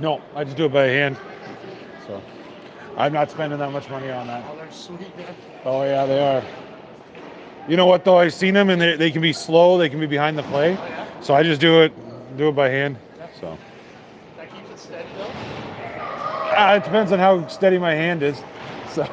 No, I just do it by hand. So I'm not spending that much money on that. Oh, they're sweet, man. Oh yeah, they are. You know what though? I've seen them and they can be slow. They can be behind the play. Oh, yeah? So I just do it by hand. So That keeps it steady though? it depends on how steady my hand is. So.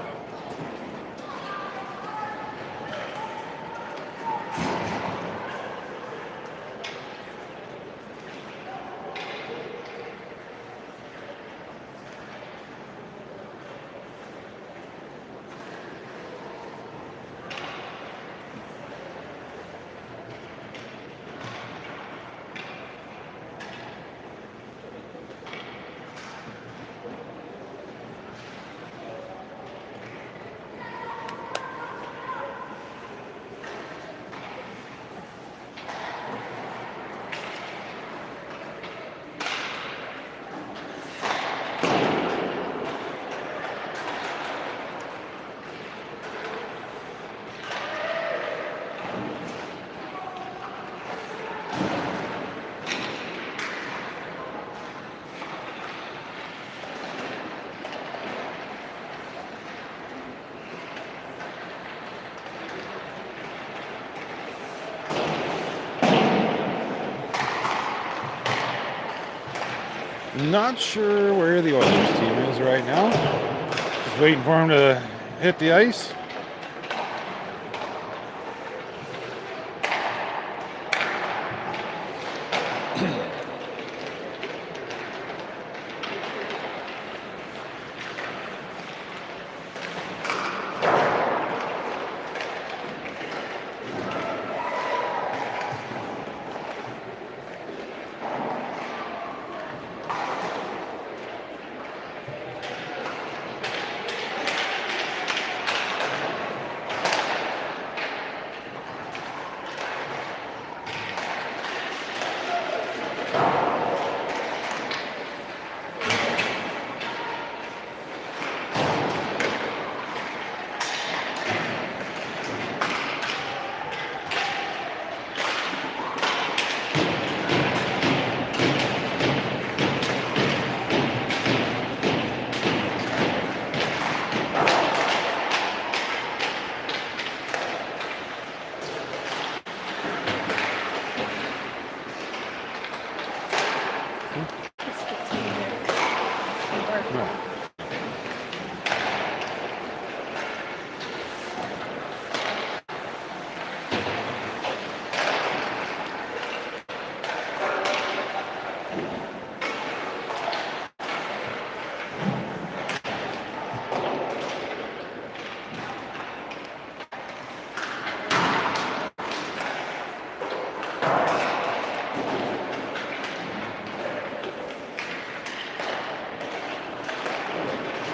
Not sure where the Oilers team is right now. Just waiting for him to hit the ice.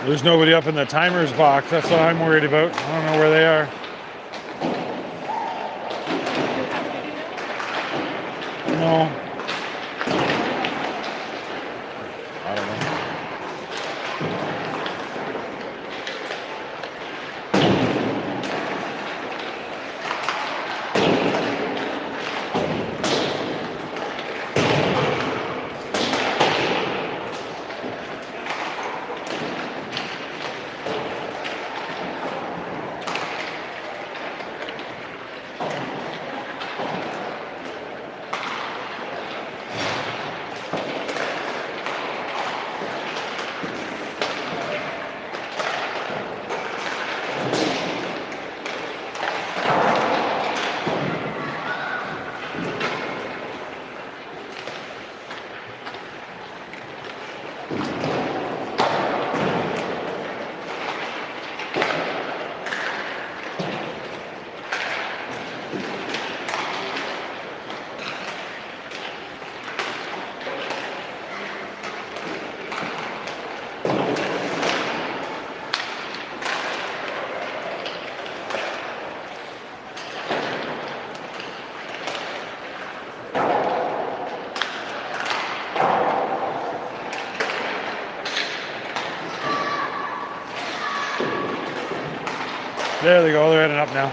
There's nobody up in the timer's box. That's what I'm worried about. I don't know where they are. No. I don't know. There they go. They're heading up now.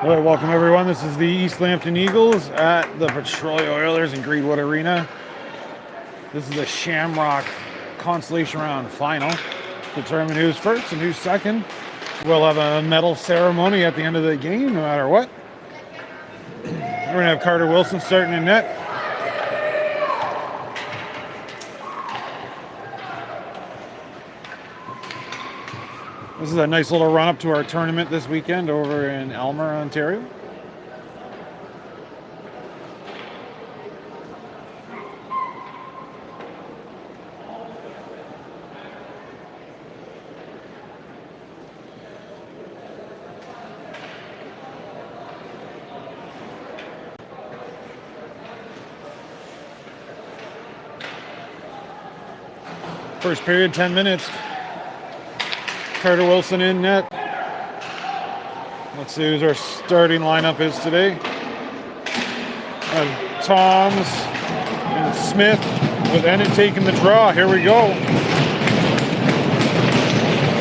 All right, welcome everyone. This is the East Lambton Eagles at the Petrolia Oilers in Greenwood Arena. This is the Shamrock Consolation Round final. Determine who's first and who's second. We'll have a medal ceremony at the end of the game, no matter what. We're gonna have Carter Wilson starting in net. This is a nice little run up to our tournament this weekend over in Elmer, Ontario. First period, 10 minutes. Carter Wilson in net. Let's see who's our starting lineup is today. Toms and Smith with Ennett taking the draw. Here we go.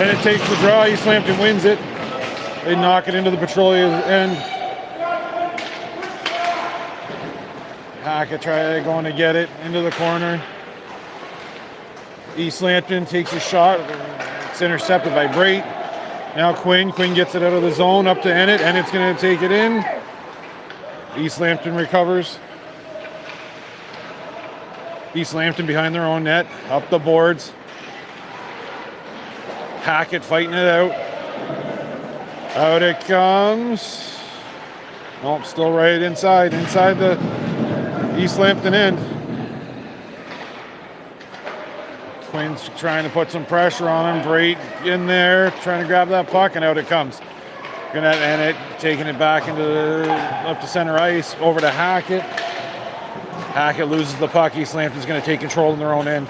Ennett takes the draw. East Lambton wins it. They knock it into the Petrolia end. Hackett going to get it into the corner. East Lambton takes a shot. It's intercepted by Brait. Now Quinn gets it out of the zone up to Ennett. Ennett's going to take it in. East Lambton recovers. East Lambton behind their own net. Up the boards. Hackett fighting it out. Out it comes. Nope, still right inside the East Lambton end. Quinn's trying to put some pressure on him. Brait in there, trying to grab that puck, and out it comes. Gonna have Ennett taking it back up to center ice, over to Hackett. Hackett loses the puck. East Lambton's gonna take control in their own end.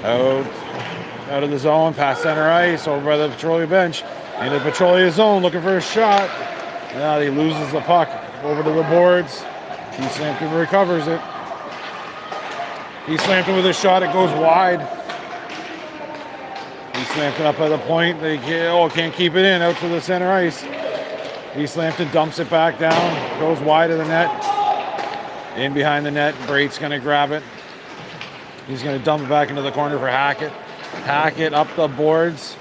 Out of the zone, past center ice, over by the Petrolia bench. Into the Petrolia zone, looking for a shot. Now he loses the puck over to the boards. East Lambton recovers it. East Lambton with a shot, it goes wide. East Lambton up at the point. They can't keep it in. Out to the center ice. East Lambton dumps it back down. Goes wide of the net. In behind the net. Brait's going to grab it. He's going to dump it back into the corner for Hackett. Hackett up the boards.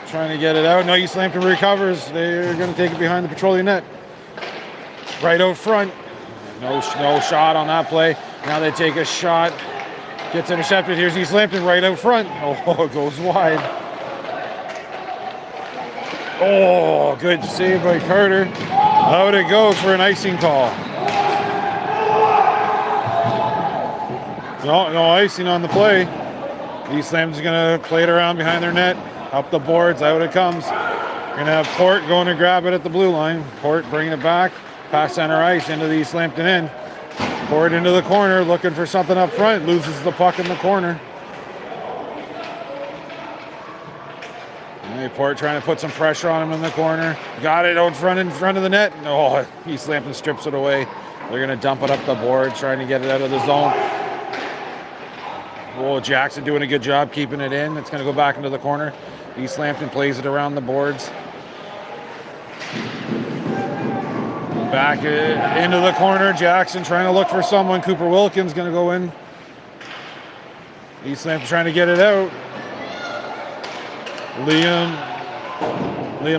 Trying to get it out. No, East Lambton recovers. They're going to take it behind the Petrolia net. Right out front. No shot on that play. Now they take a shot. Gets intercepted. Here's East Lambton right out front. Oh, it goes wide. Oh, good save by Carter. Out it goes for an icing call. No icing on the play. East Lambton's going to play it around behind their net. Up the boards, out it comes. We're going to have Port going to grab it at the blue line. Port bringing it back, past center ice into the East Lambton end. Port into the corner, looking for something up front. Loses the puck in the corner. Hey, Port trying to put some pressure on him in the corner. Got it out in front of the net. Oh, East Lambton strips it away. They're going to dump it up the board, trying to get it out of the zone. Oh, Jackson doing a good job keeping it in. It's going to go back into the corner. East Lambton plays it around the boards. Back into the corner. Jackson trying to look for someone. Cooper Wilkins going to go in. East Lambton trying to get it out. Liam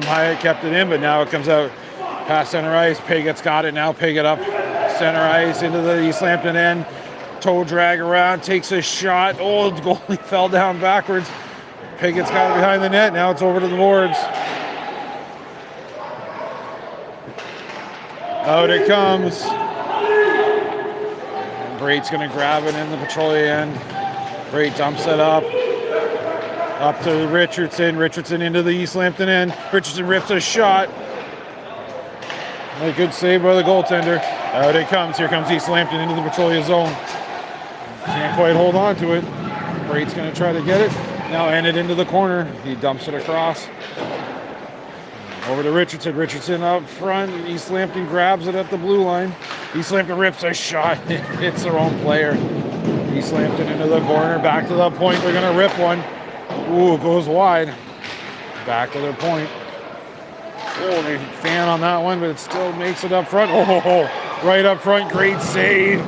Hyatt kept it in, but now it comes out past center ice. Pigot's got it now. Pigot up center ice into the East Lambton end. Toe drag around, takes a shot. Oh, the goalie fell down backwards. Pigot's got it behind the net. Now it's over to the boards. Out it comes. Brait's going to grab it in the Petrolia end. Brait dumps it up to Richardson. Richardson into the East Lambton end. Richardson rips a shot. A good save by the goaltender. Out it comes. Here comes East Lambton into the Petrolia zone. Can't quite hold on to it. Brait's going to try to get it. Now ended into the corner. He dumps it across. Over to Richardson. Richardson up front. East Lambton grabs it at the blue line. East Lambton rips a shot. It hits their own player. East Lambton into the corner. Back to the point. They're going to rip one. Ooh, goes wide. Back to their point. Oh, they fan on that one, but it still makes it up front. Oh, right up front. Great save.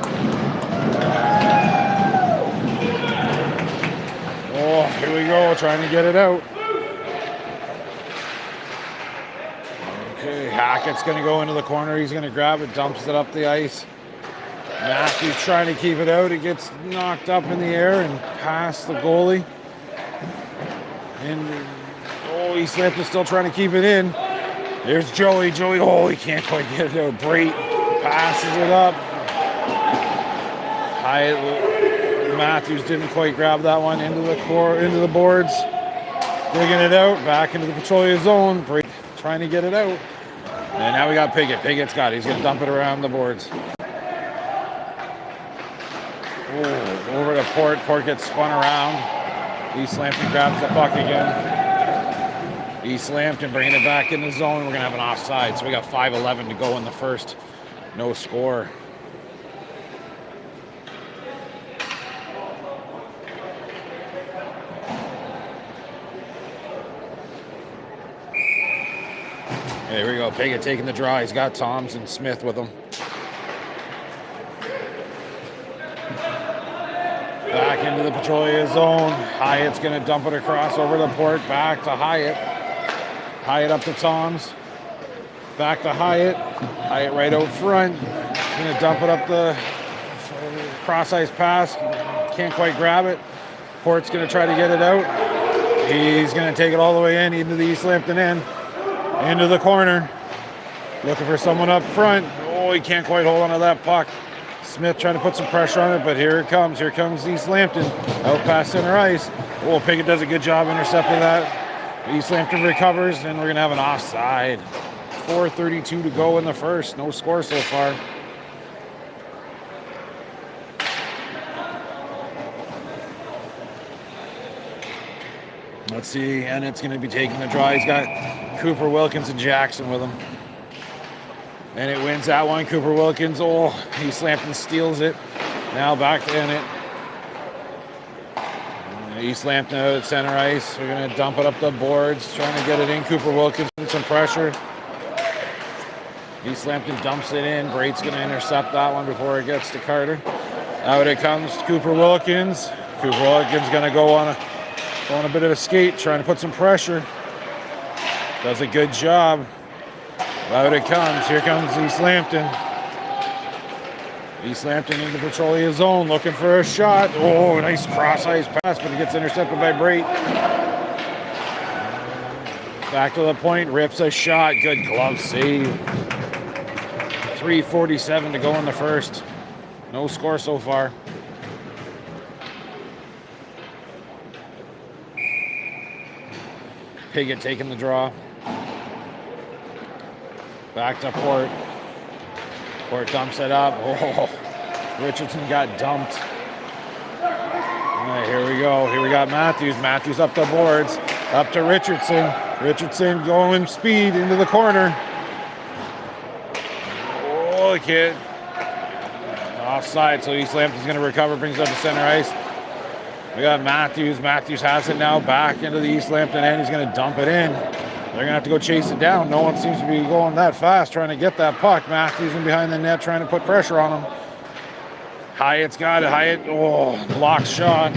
Oh, here we go. Trying to get it out. Okay, Hackett's going to go into the corner. He's going to grab it, dumps it up the ice. Matthews trying to keep it out. It gets knocked up in the air and past the goalie. And East Lambton's still trying to keep it in. There's Joey. Oh, he can't quite get it out. Brait passes it up. Matthews didn't quite grab that one into the boards. Digging it out, back into the Petrolia zone. Brait trying to get it out. And now we got Pigot. Pigot's got it. He's going to dump it around the boards. Oh, over to Port. Port gets spun around. East Lambton grabs the puck again. East Lambton bringing it back in the zone. We're going to have an offside. So we got 5:11 to go in the first. No score. There we go. Pigot taking the draw. He's got Toms and Smith with him. Back into the Petrolia zone. Hyatt's going to dump it across over the Port. Back to Hyatt. Hyatt up to Toms. Back to Hyatt. Hyatt right out front. Going to dump it up the cross-ice pass. Can't quite grab it. Port's going to try to get it out. He's going to take it all the way in into the East Lambton end. Into the corner. Looking for someone up front. Oh, he can't quite hold on to that puck. Smith trying to put some pressure on it, but here it comes. Here comes East Lambton. Out past center ice. Oh, Pigot does a good job intercepting that. East Lambton recovers, and we're going to have an offside. 4:32 to go in the first. No score so far. Let's see, and it's going to be taking the draw. He's got Cooper Wilkins and Jackson with him. And it wins that one. Cooper Wilkins, East Lambton steals it. Now back in it. East Lambton out at center ice. We're going to dump it up the boards, trying to get it in. Cooper Wilkins with some pressure. East Lambton dumps it in. Brait's going to intercept that one before it gets to Carter. Out it comes Cooper Wilkins. Cooper Wilkins going to go on a bit of a skate, trying to put some pressure. Does a good job. Out it comes. Here comes East Lambton. East Lambton into Petrolia zone, looking for a shot. Oh, nice cross-ice pass, but it gets intercepted by Brait. Back to the point, rips a shot. Good glove save. 3:47 to go in the first. No score so far. Piggott taking the draw. Back to Port. Port dumps it up. Oh, Richardson got dumped. All right, here we go. Here we got Matthews. Matthews up the boards. Up to Richardson. Richardson going speed into the corner. Oh, the kid. Offside, so East Lambton's going to recover, brings it up to center ice. We got Matthews. Matthews has it now back into the East Lambton end. He's going to dump it in. They're going to have to go chase it down. No one seems to be going that fast trying to get that puck. Matthews in behind the net trying to put pressure on him. Hyatt's got it. Hyatt, oh, blocked shot.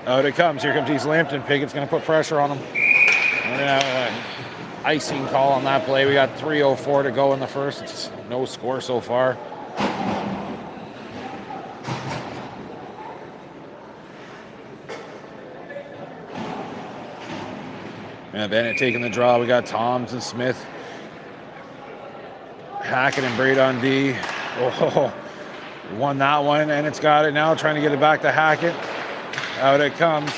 Out it comes. Here comes East Lambton. Piggott's going to put pressure on him. We're going to have an icing call on that play. We got 3:04 to go in the first. It's no score so far. And Bennett taking the draw. We got Toms and Smith. Hackett and Braid on D. Oh, won that one, and it's got it now. Trying to get it back to Hackett. Out it comes.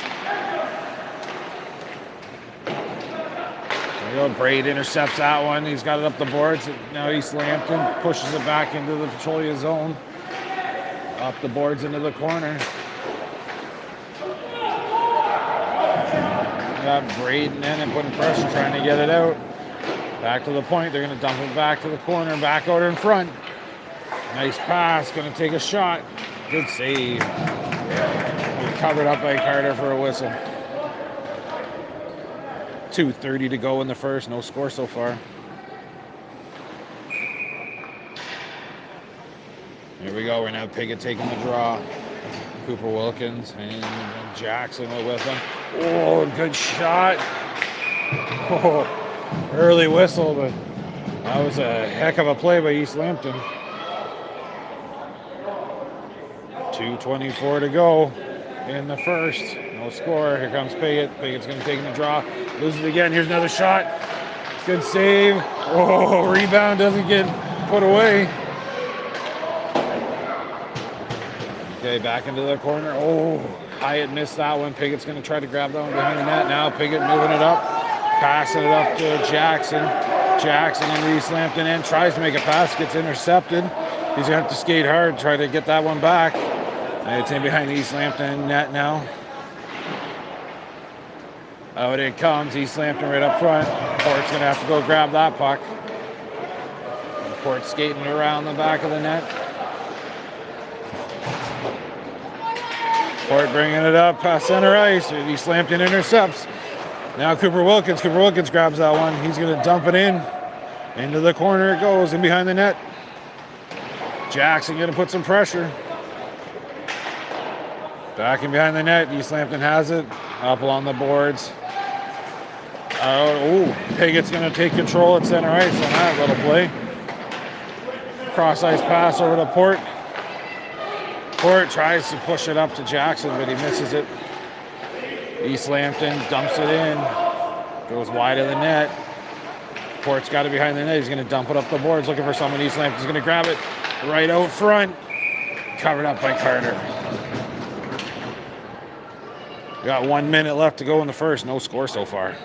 There we go. Braid intercepts that one. He's got it up the boards. Now East Lambton pushes it back into the Petrolia zone. Up the boards into the corner. Got Braden in and putting pressure, trying to get it out. Back to the point. They're going to dump it back to the corner, back out in front. Nice pass. Going to take a shot. Good save. Covered up by Carter for a whistle. 2:30 to go in the first. No score so far. Here we go. We're now Piggott taking the draw. Cooper Wilkins and Jackson with him. Oh, good shot. Oh, early whistle, but that was a heck of a play by East Lambton. 2:24 to go in the first. No score. Here comes Piggott. Piggott's going to take the draw. Loses it again. Here's another shot. Good save. Oh, rebound doesn't get put away. Okay, back into the corner. Oh, Hyatt missed that one. Piggott's going to try to grab that one behind the net. Now Piggott moving it up. Passing it up to Jackson. Jackson in the East Lambton end. Tries to make a pass. Gets intercepted. He's going to have to skate hard. Try to get that one back. And it's in behind the East Lambton net now. Out it comes. East Lambton right up front. Port's going to have to go grab that puck. Port skating around the back of the net. Port bringing it up past center ice. East Lambton intercepts. Now Cooper Wilkins. Cooper Wilkins grabs that one. He's going to dump it in. Into the corner it goes. In behind the net. Jackson going to put some pressure. Back in behind the net. East Lambton has it. Up along the boards. Oh, Piggott's going to take control at center ice on that little play. Cross ice pass over to Port. Port tries to push it up to Jackson, but he misses it. East Lambton dumps it in. Goes wide of the net. Port's got it behind the net. He's going to dump it up the boards, looking for someone. East Lambton's going to grab it right out front. Covered up by Carter. We got 1 minute left to go in the first. No score so far.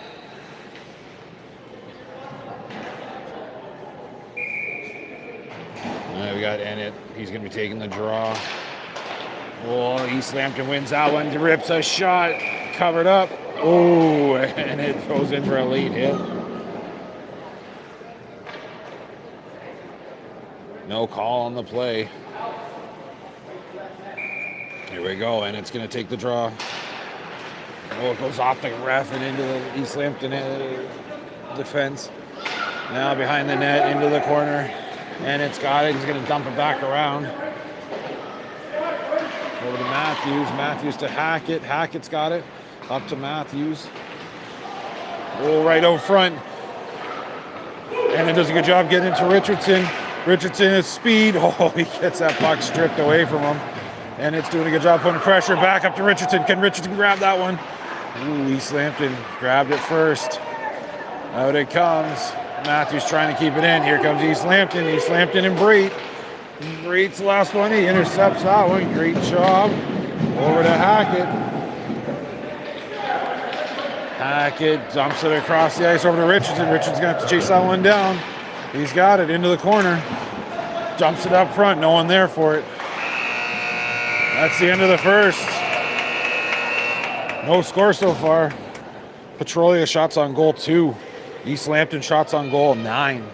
We got Ennett. He's going to be taking the draw. Oh, East Lambton wins that one. Rips a shot. Covered up. Oh, and it goes in for a late hit. No call on the play. Here we go, and it's going to take the draw. Oh, it goes off the ref and into the East Lambton defense. Now behind the net, into the corner. And it's got it. He's going to dump it back around. Over to Matthews. Matthews to Hackett. Hackett's got it. Up to Matthews. Oh, right out front. And it does a good job getting into Richardson. Richardson is speed. Oh, he gets that puck stripped away from him. And it's doing a good job putting pressure back up to Richardson. Can Richardson grab that one? Ooh, East Lambton grabbed it first. Out it comes. Matthews trying to keep it in. Here comes East Lambton. East Lambton and Breit. Breit's the last one. He intercepts that one. Great job. Over to Hackett. Hackett dumps it across the ice over to Richardson. Richardson's going to have to chase that one down. He's got it into the corner. Dumps it up front. No one there for it. That's the end of the first. No score so far. Petrolia shots on goal 2. East Lambton shots on goal 9.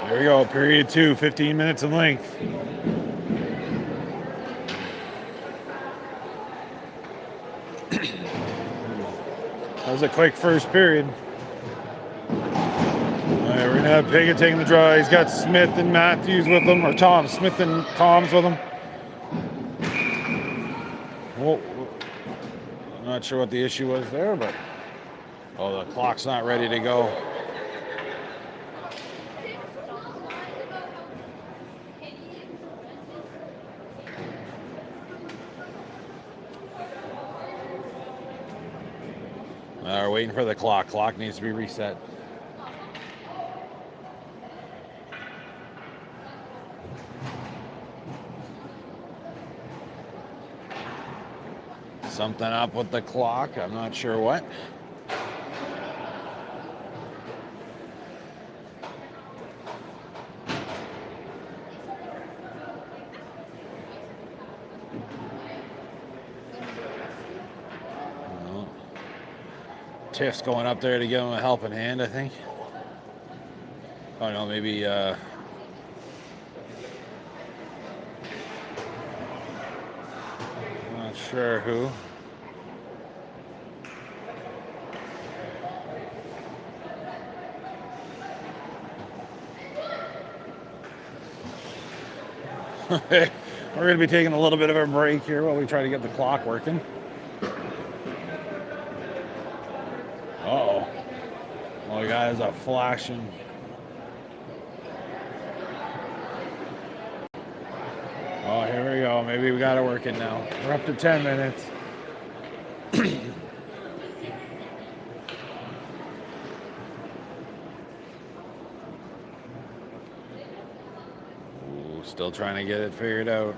There we go, period 2, 15 minutes in length. That was a quick first period. All right, we're gonna have Piggott taking the draw. He's got Smith and Matthews with him, or Tom, Smith and Toms with him. Whoa. I'm not sure what the issue was there, but oh, the clock's not ready to go. We're waiting for the clock. Clock needs to be reset. Something up with the clock. I'm not sure what. Tiff's going up there to give him a helping hand, I think. Oh no, maybe not sure who. We're going to be taking a little bit of a break here while we try to get the clock working. Uh-oh. Well, the guy has a flashing. Oh, here we go. Maybe we got it working now. We're up to 10 minutes. Ooh, still trying to get it figured out.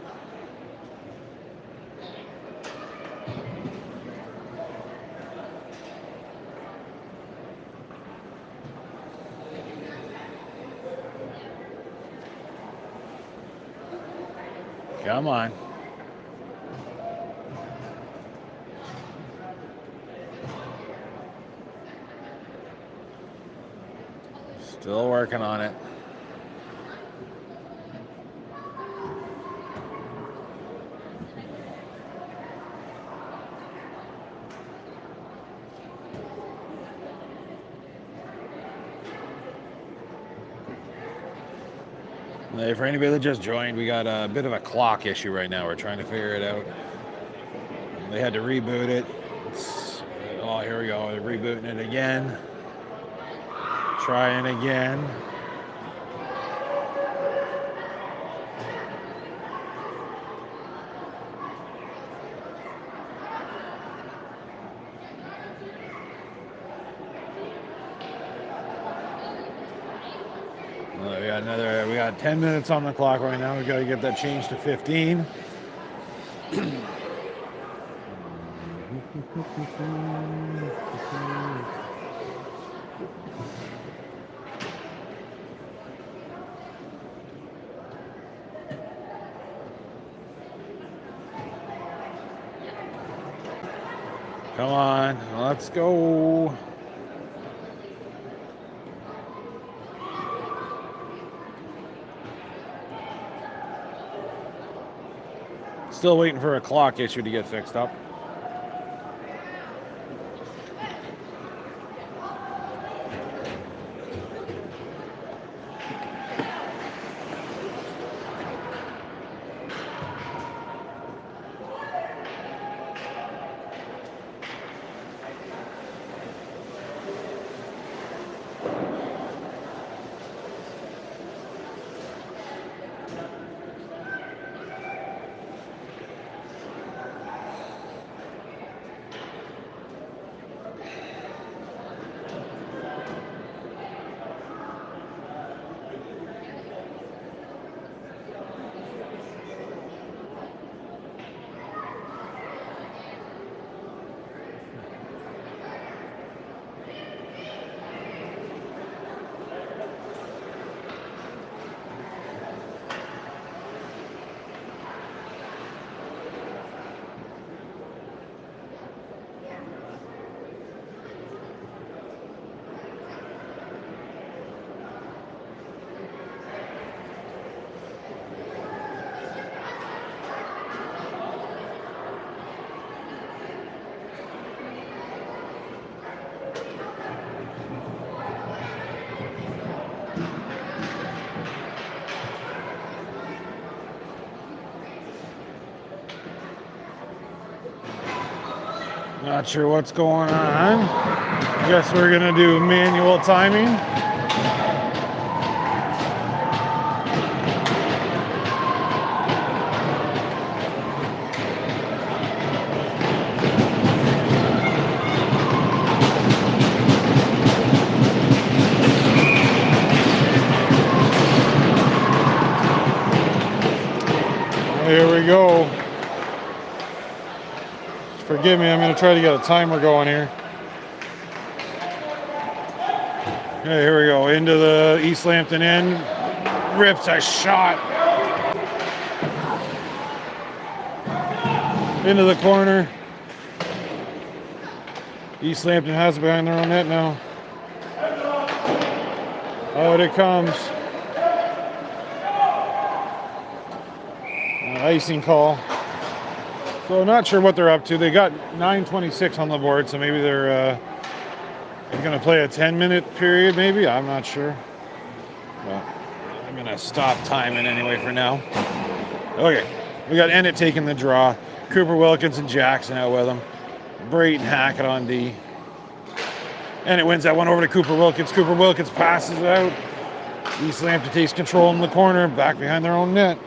Come on. Still working on it. Hey, for anybody that just joined, we got a bit of a clock issue right now. We're trying to figure it out. They had to reboot it. Oh, here we go. They're rebooting it again. Trying again. We got 10 minutes on the clock right now. We got to get that changed to 15. Come on, let's go. Still waiting for a clock issue to get fixed up. Not sure what's going on. Guess we're gonna do manual timing. Here we go. Forgive me, I'm going to try to get a timer going here. Okay, here we go. Into the East Lambton end. Rips a shot. Into the corner. East Lambton has it behind their own net now. Out it comes. Icing call. So not sure what they're up to. They got 9:26 on the board, so maybe they're going to play a 10-minute period, maybe. I'm not sure. But I'm going to stop timing anyway for now. Okay, we got Ennett taking the draw. Cooper Wilkins and Jackson out with him. Brayton Hackett on D. Ennett wins that one over to Cooper Wilkins. Cooper Wilkins passes it out. East Lambton takes control in the corner, back behind their own net.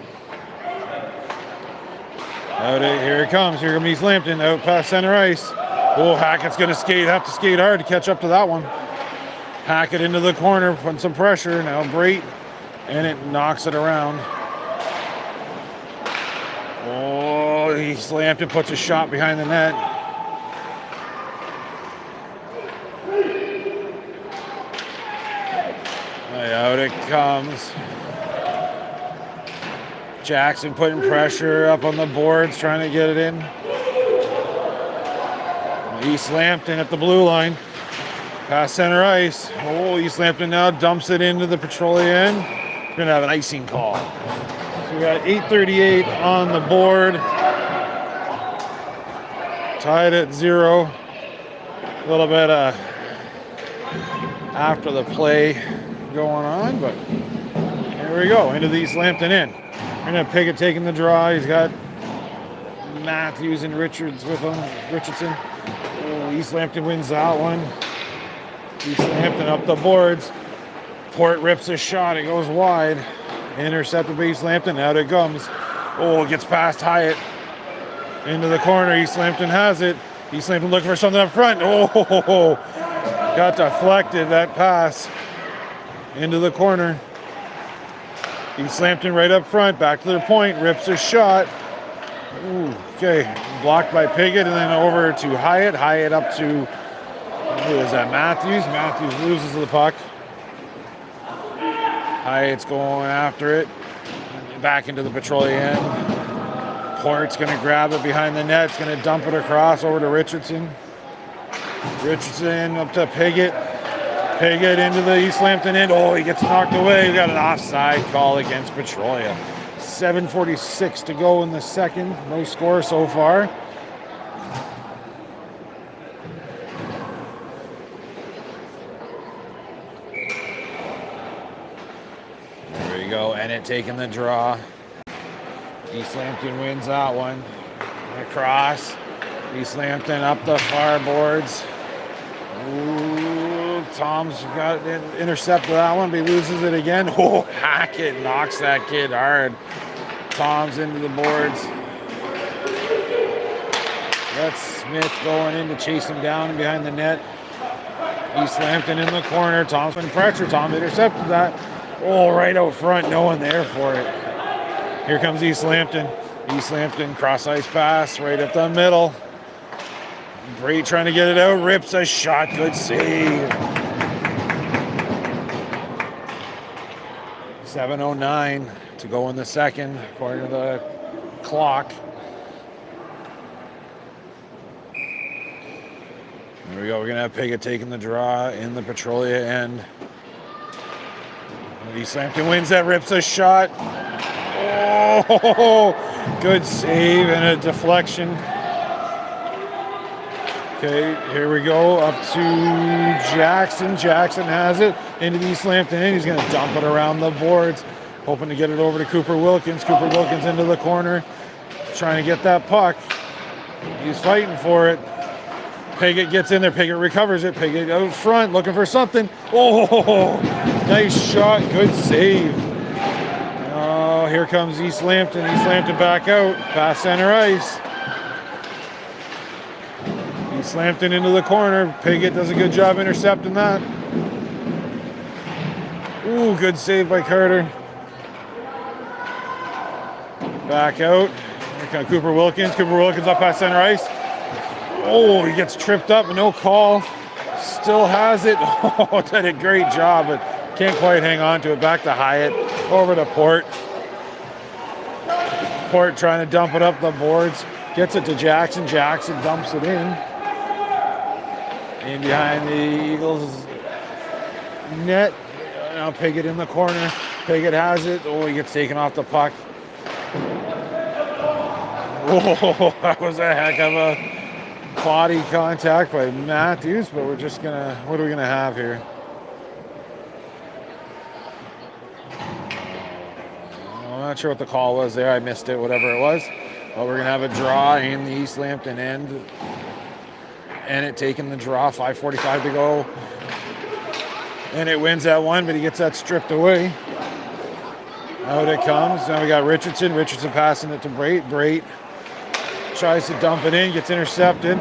Here it comes. Here comes East Lambton out past center ice. Oh, Hackett's going to have to skate hard to catch up to that one. Hackett into the corner, putting some pressure. Now Brayton, and it knocks it around. Oh, East Lambton puts a shot behind the net. Out it comes. Jackson putting pressure up on the boards, trying to get it in. East Lambton at the blue line. Past center ice. Oh, East Lambton now dumps it into the Petrolia end. We're going to have an icing call. So we got 8:38 on the board. Tied at 0. A little bit after the play going on, but here we go. Into the East Lambton end. We're going to Piggott taking the draw. He's got Matthews and Richardson. Oh, East Lambton wins that one. East Lambton up the boards. Port rips a shot. It goes wide. Intercepted by East Lambton. Out it comes. Oh, it gets past Hyatt. Into the corner. East Lambton has it. East Lambton looking for something up front. Oh, got deflected that pass. Into the corner. East Lambton right up front, back to their point, rips a shot. Ooh, okay, blocked by Piggott, and then over to Hyatt. Hyatt up to, who is that, Matthews? Matthews loses the puck. Hyatt's going after it. Back into the Petrolia end. Port's going to grab it behind the net. It's going to dump it across over to Richardson. Richardson up to Piggott. Piggott into the East Lambton end. Oh, he gets knocked away. We got an offside call against Petrolia. 7:46 to go in the second. No score so far. There we go. Ennett taking the draw. East Lambton wins that one. Across. East Lambton up the far boards. Ooh, Tom's got an intercept with that one, but he loses it again. Oh, Hackett knocks that kid hard. Tom's into the boards. That's Smith going in to chase him down behind the net. East Lambton in the corner. Tom's been pressure. Tom intercepted that. Oh, right out front. No one there for it. Here comes East Lambton. East Lambton cross ice pass right up the middle. Bray trying to get it out, rips a shot, good save. 7:09 to go in the second, according to the clock. There we go, we're gonna have Piggott taking the draw in the Petrolia end. East Lambton wins that, rips a shot. Oh, good save and a deflection. Okay, here we go, up to Jackson. Jackson has it into the East Lambton end. He's going to dump it around the boards, hoping to get it over to Cooper Wilkins. Cooper Wilkins into the corner, trying to get that puck. He's fighting for it. Piggott gets in there. Piggott recovers it. Piggott out front looking for something. Oh, nice shot. Good save. Oh, here comes East Lambton. East Lambton back out. Past center ice. East Lambton into the corner. Piggott does a good job intercepting that. Ooh, good save by Carter. Back out. Here comes Cooper Wilkins. Cooper Wilkins up past center ice. Oh, he gets tripped up, no call. Still has it. Oh, did a great job, but can't quite hang on to it. Back to Hyatt. Over to Port. Port trying to dump it up the boards. Gets it to Jackson. Jackson dumps it in. In behind the Eagles net. Now Piggott in the corner. Piggott has it. Oh, he gets taken off the puck. Oh, that was a heck of a body contact by Matthews, but we're just gonna, what are we gonna have here? I'm not sure what the call was there. I missed it, whatever it was. But we're gonna have a draw in the East Lambton end. And it taking the draw, 5:45 to go. And it wins that one, but he gets that stripped away. Out it comes. Now we got Richardson. Richardson passing it to Brait. Brait tries to dump it in, gets intercepted.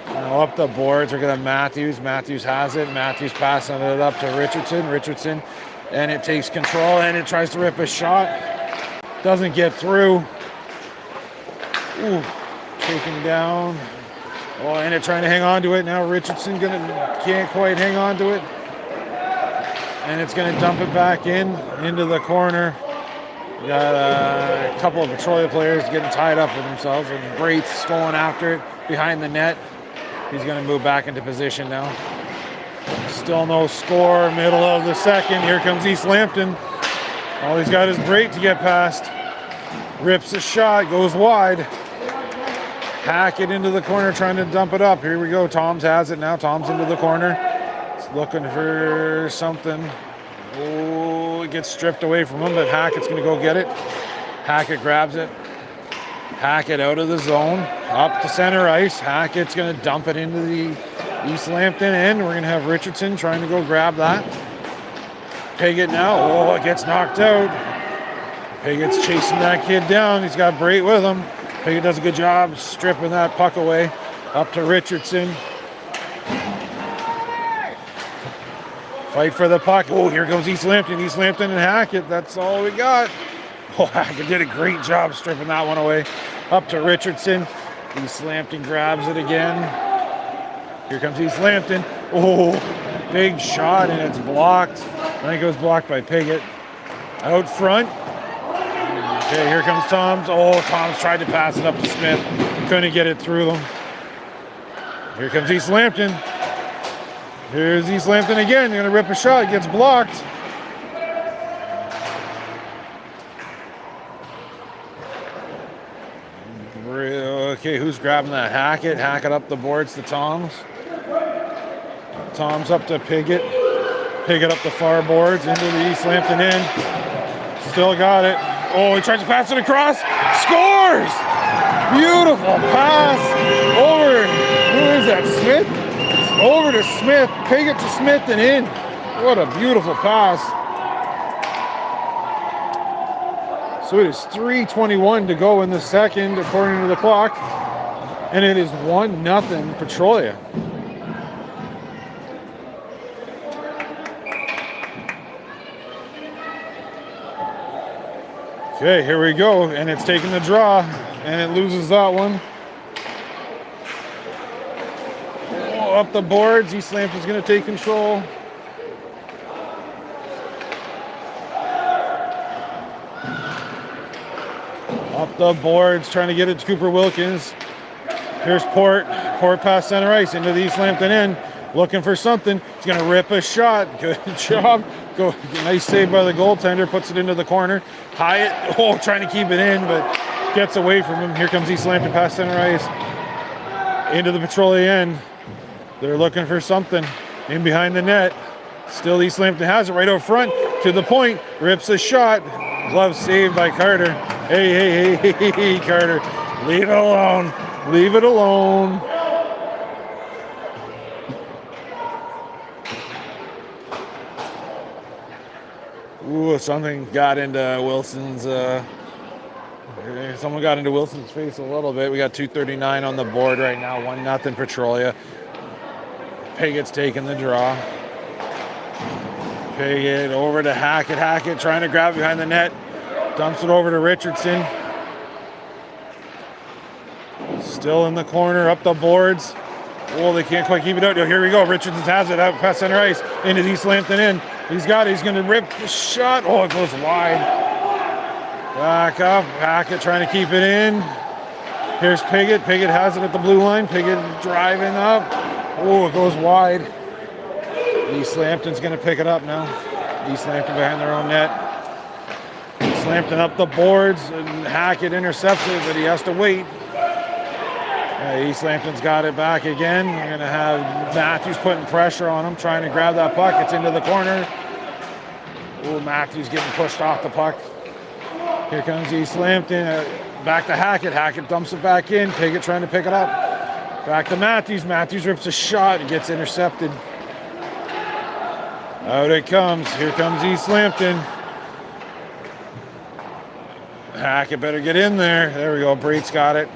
Now up the boards, we're going to have Matthews. Matthews has it. Matthews passing it up to Richardson. Richardson, and it takes control, and it tries to rip a shot. Doesn't get through. Ooh, taken down. Oh, and it trying to hang on to it. Now Richardson can't quite hang on to it. And it's going to dump it back into the corner. We got a couple of Petrolia players getting tied up with themselves, and Braith's going after it behind the net. He's going to move back into position now. Still no score, middle of the second. Here comes East Lambton. All he's got is Braith to get past. Rips a shot, goes wide. Hackett into the corner, trying to dump it up. Here we go. Toms has it now. Toms into the corner. He's looking for something. Oh, it gets stripped away from him, but Hackett's going to go get it. Hackett grabs it. Hackett out of the zone, up to center ice. Hackett's going to dump it into the East Lambton end. We're going to have Richardson trying to go grab that. Piggott now. Oh, it gets knocked out. Piggott's chasing that kid down. He's got Brait with him. Piggott does a good job stripping that puck away. Up to Richardson. Fight for the puck. Oh, here goes East Lambton. East Lambton and Hackett. That's all we got. Oh, Hackett did a great job stripping that one away. Up to Richardson. East Lambton grabs it again. Here comes East Lambton. Oh, big shot, and it's blocked. I think it was blocked by Piggott. Out front. Okay, here comes Toms. Oh, Toms tried to pass it up to Smith. Couldn't get it through them. Here comes East Lambton. Here's East Lambton again. They're going to rip a shot. It gets blocked. Okay, who's grabbing that? Hackett. Hackett up the boards to Toms. Toms up to Piggott. Piggott up the far boards into the East Lambton end. Still got it. Oh, he tries to pass it across. Scores! Beautiful pass over. Who is that? Smith? Over to Smith. Piggott to Smith and in. What a beautiful pass. So it is 3:21 to go in the second, according to the clock. And it is 1-0 Petrolia. Okay, here we go. And it's taking the draw. And it loses that one. Oh, up the boards. East Lambton's going to take control. Up the boards, trying to get it to Cooper Wilkins. Here's Port. Port past center ice into the East Lambton end. Looking for something. He's going to rip a shot. Good job. Nice save by the goaltender. Puts it into the corner. Hyatt, trying to keep it in, but gets away from him. Here comes East Lambton past center ice. Into the Petrolia end. They're looking for something. In behind the net. Still East Lambton has it right out front. To the point. Rips a shot. Glove saved by Carter. Hey, Carter. Leave it alone. Leave it alone. Ooh, something got into Wilson's. Someone got into Wilson's face a little bit. We got 2:39 on the board right now. 1-0 Petrolia. Pigot's taking the draw. Pigot over to Hackett. Hackett trying to grab behind the net. Dumps it over to Richardson. Still in the corner, up the boards. Oh, they can't quite keep it out. Here we go. Richardson has it out past center ice into East Lambton in. He's got it. He's going to rip the shot. Oh, it goes wide. Back up. Hackett trying to keep it in. Here's Pigot. Pigot has it at the blue line. Pigot driving up. Oh, it goes wide. East Lambton's going to pick it up now. East Lambton behind their own net. East Lambton up the boards, and Hackett intercepts it, but he has to wait. East Lambton's got it back again. We're going to have Matthews putting pressure on him, trying to grab that puck. It's into the corner. Oh, Matthews getting pushed off the puck. Here comes East Lambton. Back to Hackett. Hackett dumps it back in. Pigot trying to pick it up. Back to Matthews. Matthews rips a shot. It gets intercepted. Out it comes. Here comes East Lambton. Hackett better get in there. There we go. Braid's got it.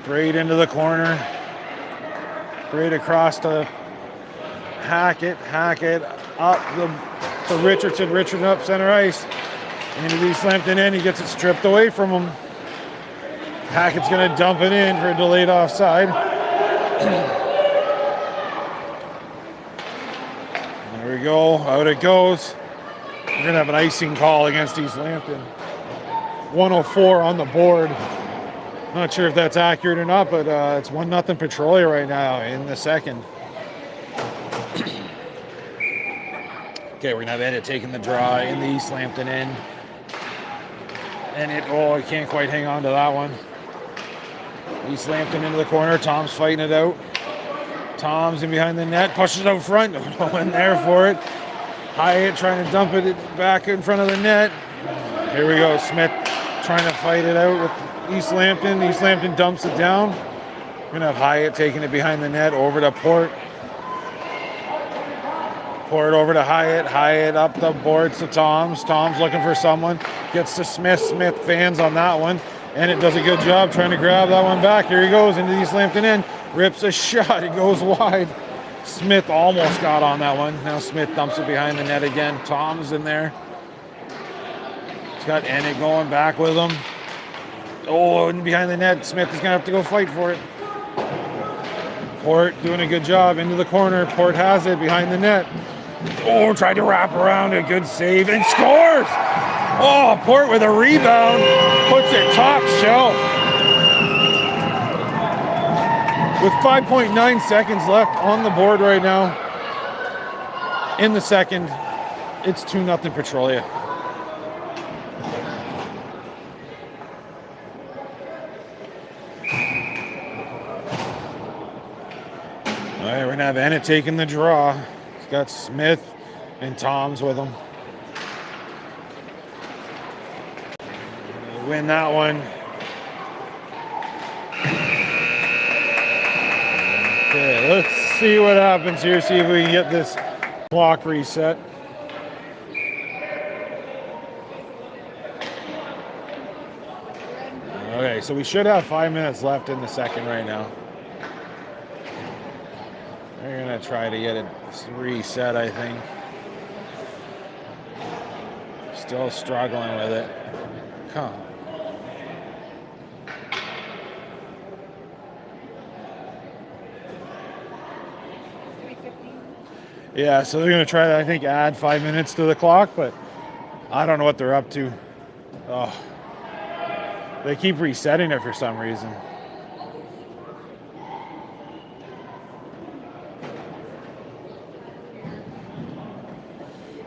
Braid into the corner. Braid across to Hackett. Hackett up to Richardson. Richardson up center ice. Into East Lambton in. He gets it stripped away from him. Hackett's going to dump it in for a delayed offside. There we go. Out it goes. We're going to have an icing call against East Lambton. 104 on the board. Not sure if that's accurate or not, but it's 1-0 Petrolia right now in the second. Okay, we're going to have Edit taking the draw in the East Lambton end. And he can't quite hang on to that one. East Lambton into the corner. Tom's fighting it out. Tom's in behind the net, pushes it out front. No one there for it. Hyatt trying to dump it back in front of the net. Here we go. Smith trying to fight it out with East Lambton. East Lambton dumps it down. We're going to have Hyatt taking it behind the net over to Port. Port over to Hyatt. Hyatt up the boards to Tom's. Tom's looking for someone. Gets to Smith. Smith fans on that one. And it does a good job trying to grab that one back. Here he goes into the East Lambton end. Rips a shot. It goes wide. Smith almost got on that one. Now Smith dumps it behind the net again. Tom's in there. He's got Ennick going back with him. Oh, and behind the net, Smith is going to have to go fight for it. Port doing a good job into the corner. Port has it behind the net. Oh, tried to wrap around it. Good save and scores. Oh, Port with a rebound. Puts it top shelf. With 5.9 seconds left on the board right now. In the second, it's 2-0 Petrolia. All right, we're going to have Ennick taking the draw. He's got Smith and Tom's with him. They win that one. Okay, let's see what happens here. See if we can get this clock reset. Okay, so we should have 5 minutes left in the second right now. They're going to try to get it reset, I think. Still struggling with it. Come on. Yeah, so they're going to try to, I think, add 5 minutes to the clock, but I don't know what they're up to. Oh, they keep resetting it for some reason.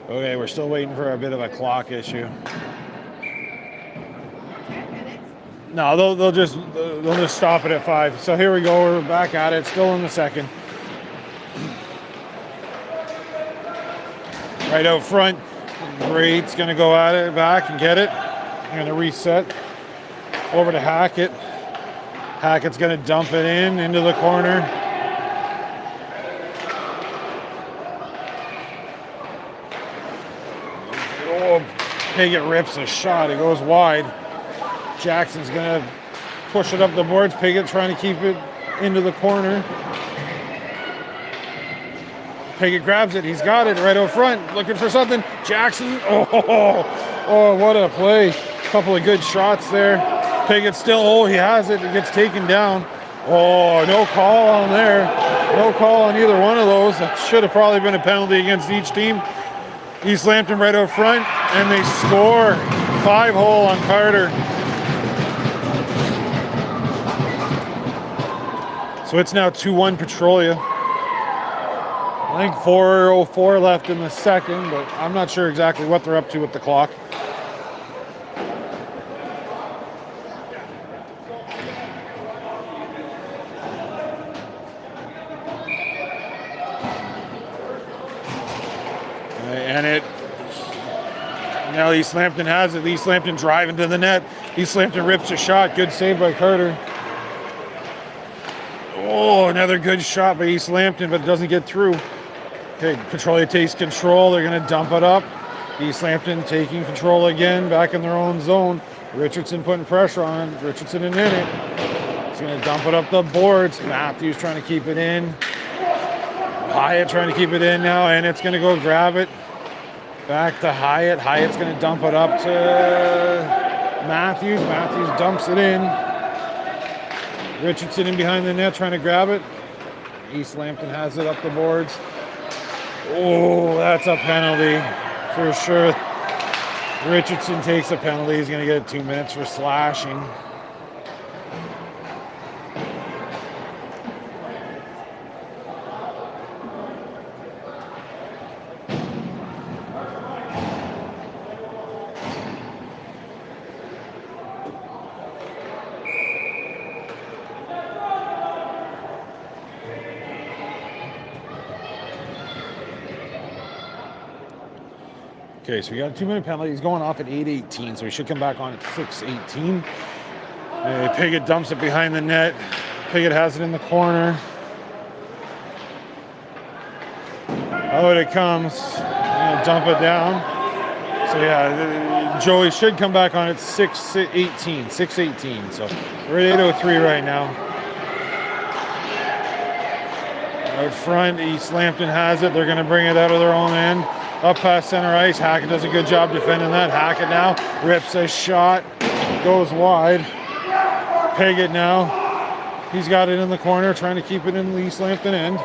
Okay, we're still waiting for a bit of a clock issue. No, they'll just stop it at 5. So here we go. We're back at it. Still in the second. Right out front, Braid's going to go at it back and get it. Going to reset over to Hackett. Hackett's going to dump it into the corner. Piggott rips a shot. It goes wide. Jackson's going to push it up the boards. Piggott trying to keep it into the corner. Piggott grabs it. He's got it right out front. Looking for something. Jackson. Oh, what a play. Couple of good shots there. Piggott still, he has it. It gets taken down. Oh, no call on there. No call on either one of those. That should have probably been a penalty against each team. East Lambton right out front, and they score. 5-hole on Carter. So it's now 2-1 Petrolia. I think 4:04 left in the second, but I'm not sure exactly what they're up to with the clock. Now East Lambton has it. East Lambton driving to the net. East Lambton rips a shot. Good save by Carter. Oh, another good shot by East Lambton, but it doesn't get through. Okay, Petrolia takes control. They're going to dump it up. East Lambton taking control again, back in their own zone. Richardson putting pressure on it. Richardson in it. He's going to dump it up the boards. Matthews trying to keep it in. Hyatt trying to keep it in now, and it's going to go grab it. Back to Hyatt. Hyatt's going to dump it up to Matthews. Matthews dumps it in. Richardson in behind the net trying to grab it. East Lambton has it up the boards. Oh, that's a penalty for sure. Richardson takes a penalty. He's going to get 2 minutes for slashing. Okay, so we got a 2-minute penalty. He's going off at 8:18, so he should come back on at 6:18. Piggott dumps it behind the net. Piggott has it in the corner. Out it comes. Gonna dump it down. So yeah, Joey should come back on at 6:18. 6:18. So we're at 8:03 right now. Out front, East Lambton has it. They're going to bring it out of their own end. Up past center ice. Hackett does a good job defending that. Hackett now rips a shot. Goes wide. Piggott now. He's got it in the corner, trying to keep it in the East Lambton end.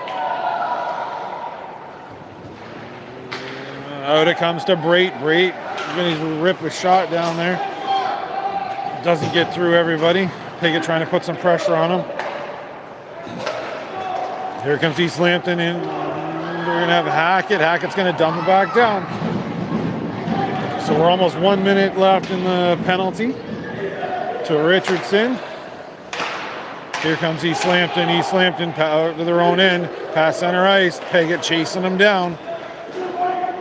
Out it comes to Brait. Brait going to rip a shot down there. Doesn't get through everybody. Piggott trying to put some pressure on him. Here comes East Lambton in. We're going to have Hackett. Hackett's going to dump it back down. So we're almost 1 minute left in the penalty to Richardson. Here comes East Lambton. East Lambton out to their own end. Past center ice. Piggott chasing them down.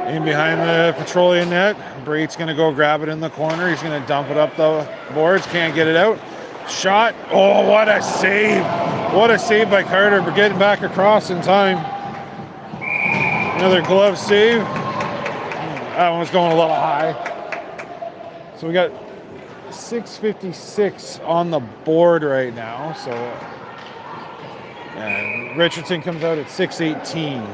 In behind the Petrolia net. Brait's going to go grab it in the corner. He's going to dump it up the boards. Can't get it out. Shot. Oh, what a save. What a save by Carter for getting back across in time. Another glove save. That one was going a little high. So we got 6:56 on the board right now. So and Richardson comes out at 6:18.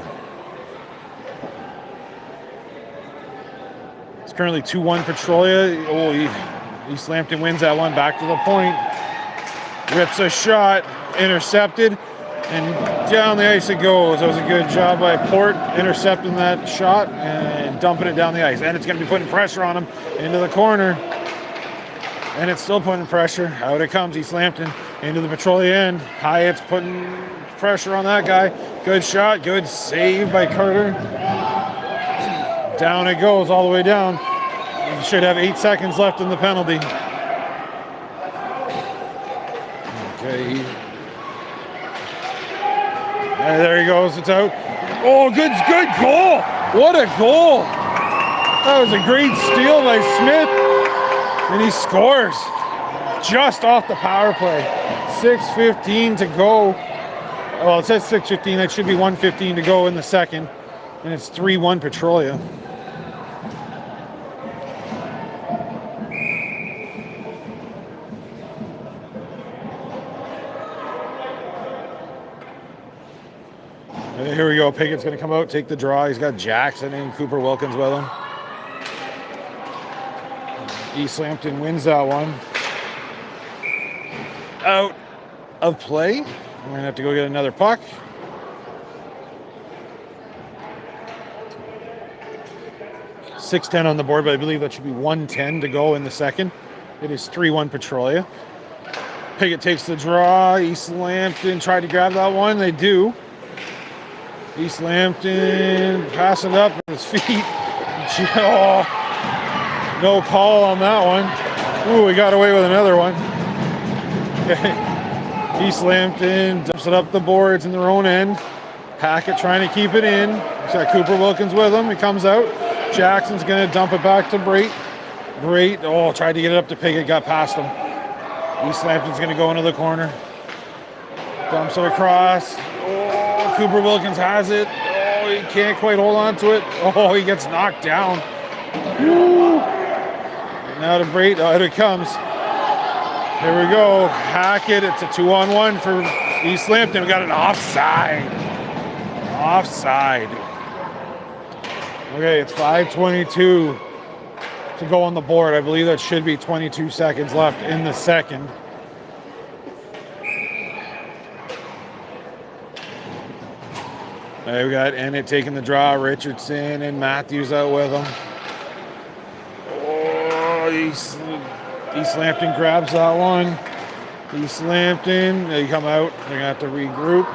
It's currently 2-1 Petrolia. Oh, East Lambton wins that one. Back to the point. Rips a shot. Intercepted. And down the ice it goes. That was a good job by Port intercepting that shot and dumping it down the ice. And it's going to be putting pressure on him into the corner. And it's still putting pressure. Out it comes, East Lambton into the Petrolia end. Hyatt's putting pressure on that guy. Good shot, good save by Carter. Down it goes all the way down. You should have 8 seconds left in the penalty. Okay. And there he goes, it's out. Oh, good goal. What a goal. That was a great steal by Smith. And he scores just off the power play. 6:15 to go. Well, it says 6:15. That should be 1:15 to go in the second. And it's 3-1 Petrolia. Here we go. Pigot's going to come out, take the draw. He's got Jackson and Cooper Wilkins with him. East Lambton wins that one. Out of play. We're going to have to go get another puck. .610 on the board, but I believe that should be 1:10 to go in the second. It is 3-1 Petrolia. Pigot takes the draw. East Lambton tried to grab that one. They do. East Lambton passing up with his feet. Oh, no call on that one. Ooh, we got away with another one. Okay. East Lambton dumps it up the boards in their own end. Hackett trying to keep it in. He's got Cooper Wilkins with him. He comes out. Jackson's going to dump it back to Brait. Brait, oh, tried to get it up to Pigot, got past him. East Lambton's going to go into the corner. Dumps it across. Oh, Cooper Wilkins has it. Oh, he can't quite hold on to it. Oh, he gets knocked down. Woo. Now to Brait. Out it comes. Here we go. Hackett. It's a 2-on-1 for East Lambton. We got an offside. Offside. Okay, it's 5:22 to go on the board. I believe that should be 22 seconds left in the second. We got Ennett taking the draw, Richardson and Matthews out with him. Oh, East Lambton grabs that one. East Lambton, they come out. They're going to have to regroup.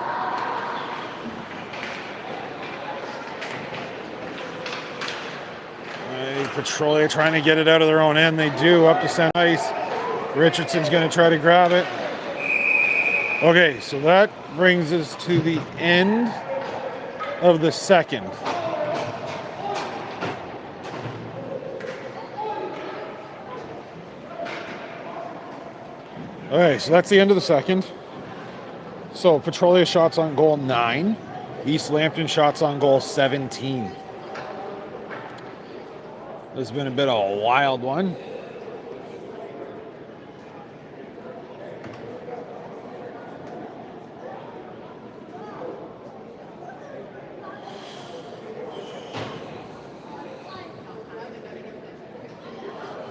Petrolia trying to get it out of their own end. They do, up to center ice. Richardson's going to try to grab it. Okay, so that brings us to the end of the second. Okay, so that's the end of the second. So Petrolia shots on goal 9. East Lambton shots on goal 17. This has been a bit of a wild one.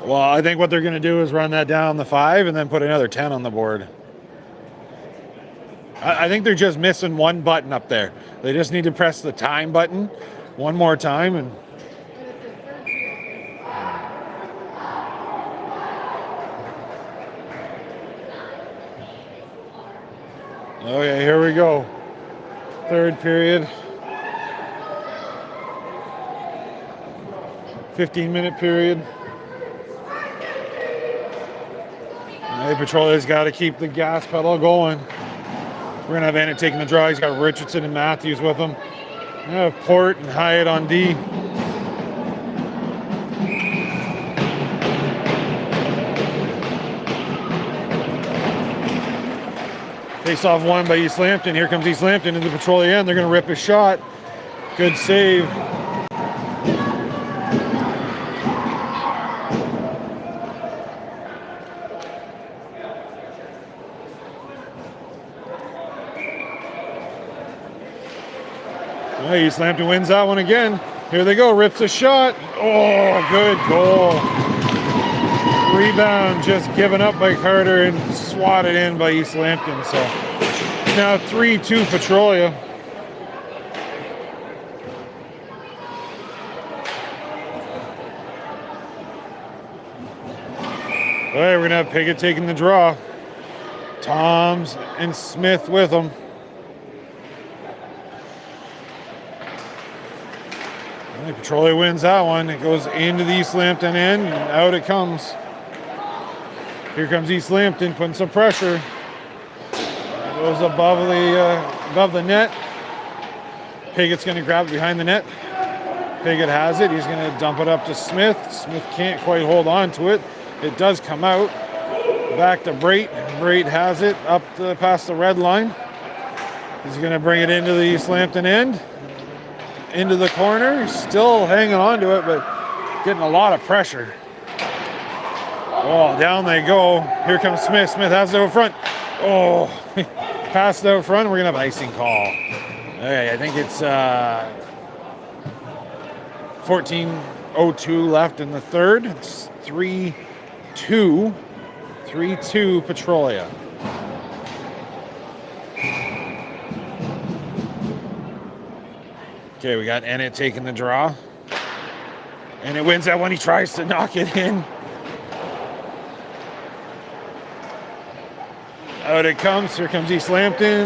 Well, I think what they're going to do is run that down the 5 and then put another 10 on the board. I think they're just missing one button up there. They just need to press the time button one more time and okay, here we go. Third period. 15-minute period. Hey, Petrolia's got to keep the gas pedal going. We're going to have Ennett taking the draw. He's got Richardson and Matthews with him. We have Port and Hyatt on D. Face off one by East Lambton. Here comes East Lambton into Petrolia end. They're going to rip his shot. Good save. Well, East Lambton wins that one again. Here they go. Rips a shot. Oh, good goal. Rebound just given up by Carter and swatted in by East Lambton. So now 3-2 Petrolia. All right, we're going to have Pigot taking the draw. Toms and Smith with them. Petrolia wins that one. It goes into the East Lambton end and out it comes. Here comes East Lambton putting some pressure. It goes above the net. Pigot's going to grab it behind the net. Pigot has it. He's going to dump it up to Smith. Smith can't quite hold on to it. It does come out. Back to Brait. Brait has it up past the red line. He's going to bring it into the East Lambton end. Into the corner. He's still hanging on to it, but getting a lot of pressure. Oh, down they go. Here comes Smith. Smith has it out front. Oh, passed out front. We're going to have icing call. Okay, I think it's 14:02 left in the third. It's 3-2 Petrolia. Okay, we got Ennett taking the draw. And it wins that one. He tries to knock it in. Out it comes. Here comes East Lambton.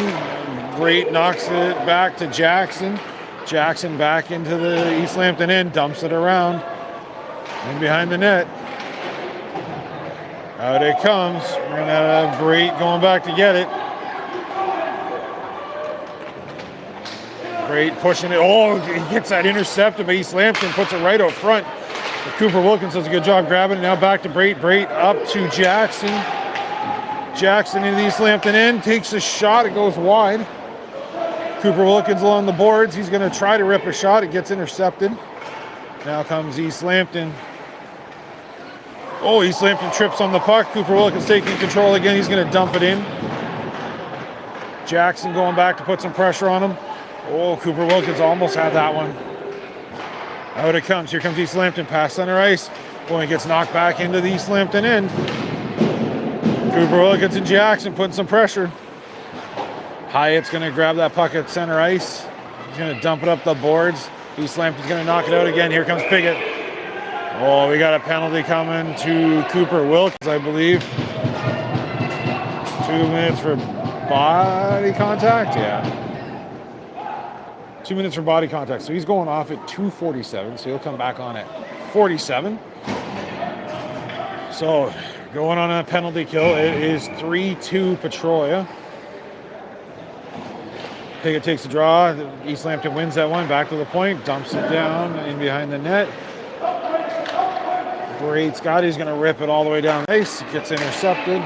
Great knocks it back to Jackson. Jackson back into the East Lambton end. Dumps it around. And behind the net. Out it comes. We're going to have Brait going back to get it. Brait pushing it. Oh, he gets that intercepted by East Lambton. Puts it right out front. But Cooper Wilkins does a good job grabbing it. Now back to Brait. Brait up to Jackson. Jackson into the East Lambton end. Takes a shot. It goes wide. Cooper Wilkins along the boards. He's going to try to rip a shot. It gets intercepted. Now comes East Lambton. Oh, East Lambton trips on the puck. Cooper Wilkins taking control again. He's going to dump it in. Jackson going back to put some pressure on him. Oh, Cooper Wilkins almost had that one. Out it comes. Here comes East Lambton. Pass center ice. Oh, he gets knocked back into the East Lambton end. Cooper Wilkins and Jackson putting some pressure. Hyatt's going to grab that puck at center ice. He's going to dump it up the boards. East Lambton's going to knock it out again. Here comes Piggott. Oh, we got a penalty coming to Cooper Wilkins, I believe. 2 minutes for body contact? Yeah. 2 minutes for body contact. So he's going off at 2:47. So he'll come back on at 47. So going on a penalty kill. It is 3-2 Petrolia. Piggott takes the draw. East Lambton wins that one. Back to the point. Dumps it down in behind the net. Great. Scotty's going to rip it all the way down the ice. It gets intercepted.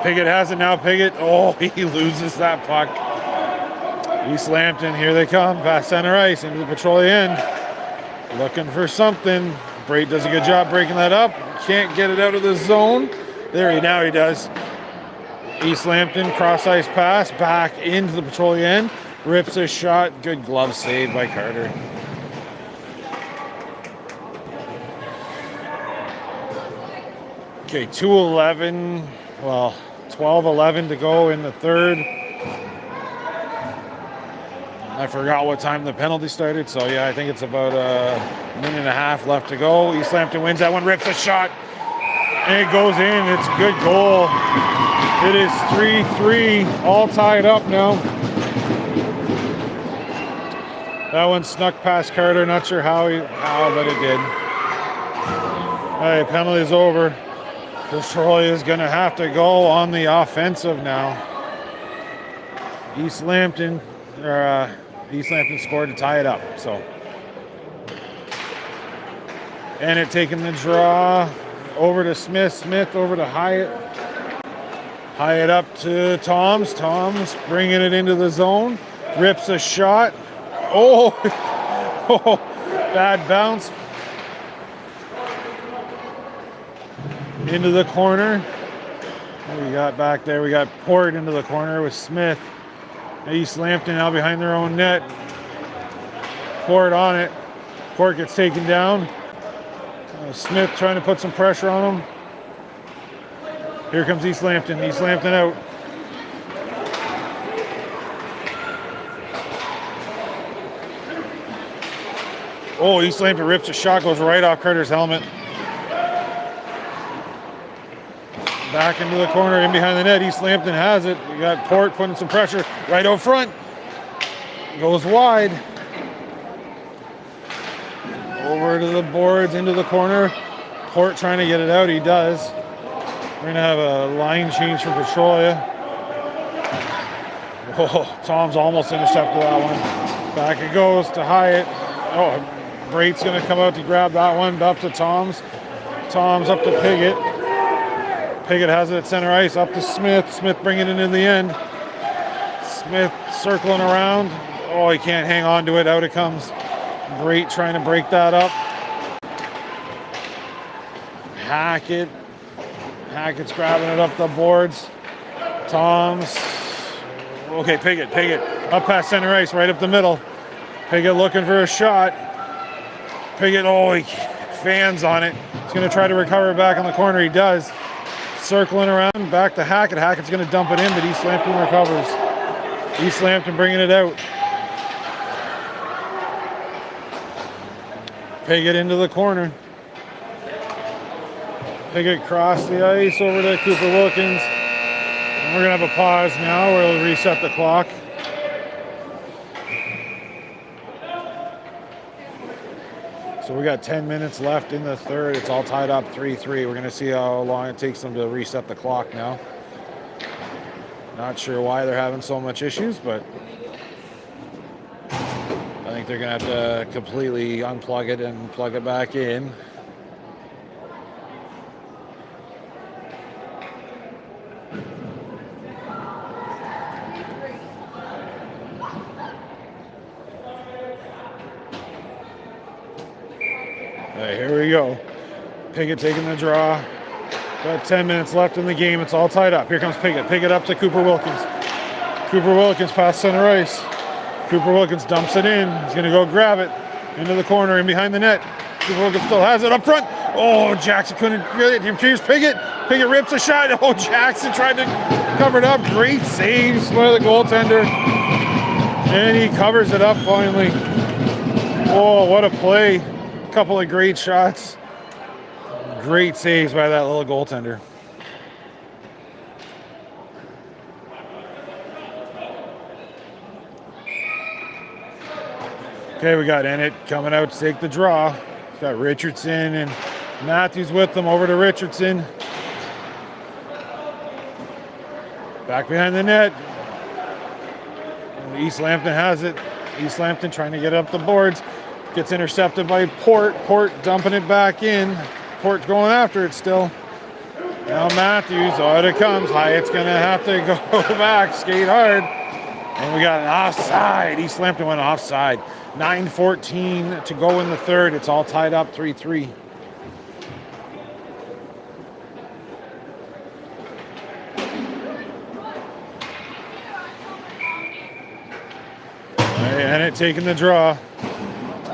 Piggott has it now. Piggott. Oh, he loses that puck. East Lambton, here they come. Past center ice into the Petrolia end. Looking for something. Brait does a good job breaking that up. Can't get it out of the zone. Now he does. East Lambton, cross ice pass, back into the Petrolia end. Rips a shot. Good glove save by Carter. Okay, 2:11. Well, 12:11 to go in the third. I forgot what time the penalty started, so yeah, I think it's about a minute and a half left to go. East Lambton wins that one, rips a shot, and it goes in. It's a good goal. It is 3-3, all tied up now. That one snuck past Carter, not sure how, but it did. All right, penalty's over. Petrolia is going to have to go on the offensive now. East Lambton scored to tie it up. So, and it taking the draw over to Smith. Smith over to Hyatt. Hyatt up to Toms. Toms bringing it into the zone. Rips a shot. Oh, bad bounce. Into the corner. What we got back there? We got Port into the corner with Smith. East Lambton now behind their own net. Port on it. Port gets taken down. Smith trying to put some pressure on him. Here comes East Lambton. East Lambton out. Oh, East Lambton rips a shot, goes right off Carter's helmet. Back into the corner, in behind the net. East Lambton has it. We got Port putting some pressure right out front. Goes wide. Over to the boards, into the corner. Port trying to get it out. He does. We're going to have a line change from Petrolia. Oh, Tom's almost intercepted that one. Back it goes to Hyatt. Oh, Brait's going to come out to grab that one. Up to Tom's. Tom's up to Piggott. Piggott has it at center ice. Up to Smith. Smith bringing it in the end. Smith circling around. Oh, he can't hang on to it. Out it comes. Brait trying to break that up. Hackett's grabbing it up the boards. Tom's Okay, Piggott, up past center ice, right up the middle. Piggott looking for a shot. Piggott, he fans on it. He's going to try to recover back on the corner. He does. Circling around, back to Hackett. Hackett's going to dump it in, but East Lambton recovers. East Lambton bringing it out. Piggott into the corner. Piggott crossed the ice over to Cooper Wilkins. And we're going to have a pause now where we'll reset the clock. So we got 10 minutes left in the third. It's all tied up 3-3. We're going to see how long it takes them to reset the clock now. Not sure why they're having so much issues, but I think they're going to have to completely unplug it and plug it back in. All right, here we go. Piggott taking the draw. Got 10 minutes left in the game. It's all tied up. Here comes Piggott. Piggott up to Cooper Wilkins. Cooper Wilkins past center ice. Cooper Wilkins dumps it in. He's going to go grab it into the corner and behind the net. Cooper Wilkins still has it up front. Oh, Jackson couldn't get it. Here's Piggott. Piggott rips a shot. Oh, Jackson tried to cover it up. Great saves by the goaltender. And he covers it up finally. Oh, what a play. Couple of great shots. Great saves by that little goaltender. Okay, we got Ennett coming out to take the draw. We've got Richardson and Matthews with them. Over to Richardson. Back behind the net. East Lambton has it. East Lambton trying to get up the boards. Gets intercepted by Port. Port dumping it back in. Port going after it still. Now Matthews, out it comes. Hyatt's going to have to go back, skate hard. And we got an offside. East Lambton went offside. 9:14 to go in the third. It's all tied up 3-3. And it taking the draw.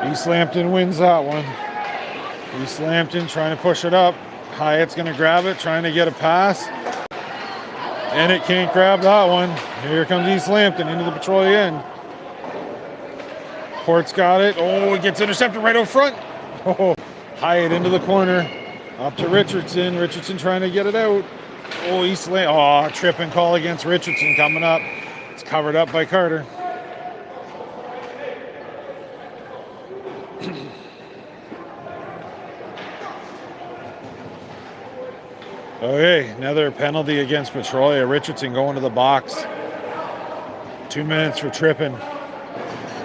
East Lambton wins that one. East Lambton trying to push it up. Hyatt's going to grab it, trying to get a pass. And it can't grab that one. Here comes East Lambton into the Petrolia end. Port's got it. Oh, it gets intercepted right out front. Oh, Hyatt into the corner. Up to Richardson. Richardson trying to get it out. Oh, East Lambton. Oh, tripping call against Richardson coming up. It's covered up by Carter. Okay, another penalty against Petrolia. Richardson going to the box. 2 minutes for tripping.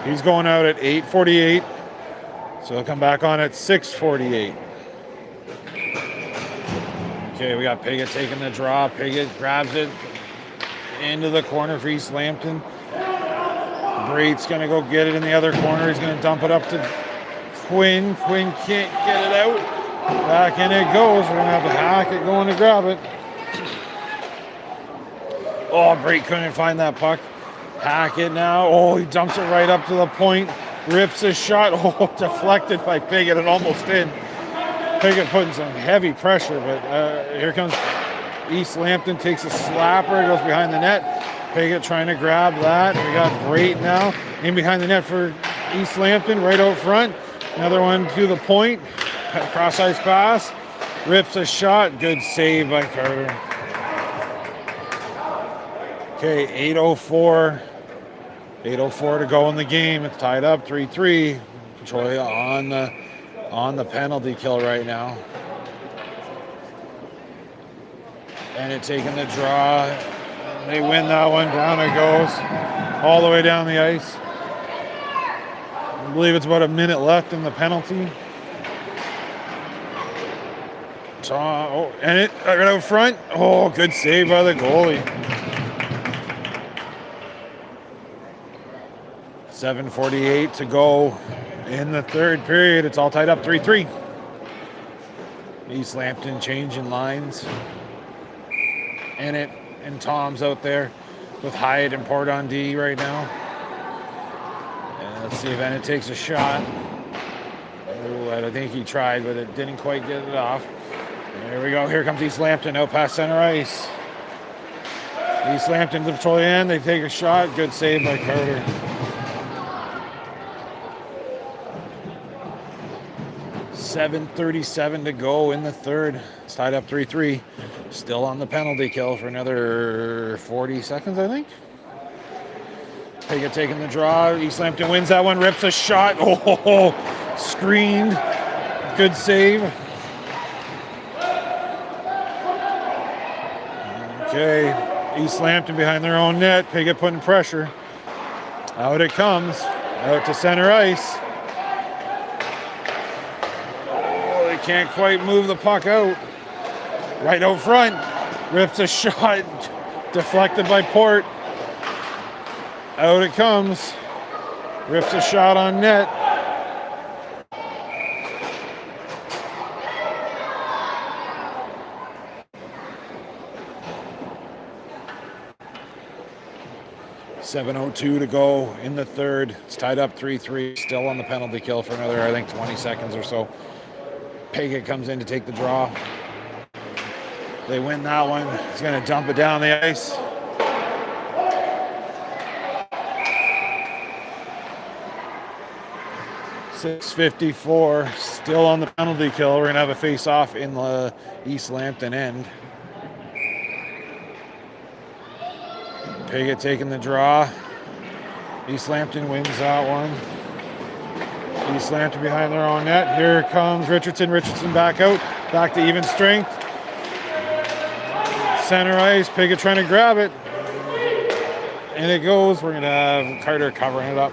He's going out at 8:48, so he'll come back on at 6:48. Okay, we got Piggott taking the draw. Piggott grabs it into the corner for East Lambton. Brait's going to go get it in the other corner. He's going to dump it up to Quinn. Quinn can't get it out. Back in it goes. We're going to have to Hackett going to grab it. Oh, Brait couldn't find that puck. Hackett now. Oh, he dumps it right up to the point. Rips a shot. Oh, deflected by Piggott and almost in. Piggott putting some heavy pressure, but here comes East Lambton. Takes a slapper. Goes behind the net. Piggott trying to grab that. We got Brait now in behind the net for East Lambton. Right out front. Another one to the point. Cross ice pass. Rips a shot. Good save by Carter. Okay, 8:04. 8:04 to go in the game. It's tied up 3-3. Petrolia on the penalty kill right now. And it taking the draw. They win that one. Down it goes. All the way down the ice. I believe it's about a minute left in the penalty. And it right out front. Oh, good save by the goalie. 7:48 to go in the third period. It's all tied up 3-3. East Lambton changing lines. And Tom's out there. with Hyatt and Port on D right now. And let's see if Ennett takes a shot. Oh, I don't think he tried, but it didn't quite get it off. There we go. Here comes East Lambton out past center ice. East Lambton to the Petrolia end. They take a shot. Good save by Carter. .7:37 to go in the third. It's tied up 3-3. Still on the penalty kill for another 40 seconds, I think. Piggott taking the draw. East Lambton wins that one. Rips a shot. Oh, screened. Good save. Okay. East Lambton behind their own net. Piggott putting pressure. Out it comes. Out to center ice. Can't quite move the puck out. Right out front. Rips a shot. Deflected by Port. Out it comes. Rips a shot on net. .7:02 to go in the third. It's tied up 3-3. Still on the penalty kill for another, I think, 20 seconds or so. Piggott comes in to take the draw. They win that one. He's going to dump it down the ice. .6:54, still on the penalty kill. We're going to have a face-off in the East Lambton end. Piggott taking the draw. East Lambton wins that one. East Lambton behind their own net. Here comes Richardson. Richardson back out. Back to even strength. Center ice. Piggott trying to grab it. And it goes. We're going to have Carter covering it up.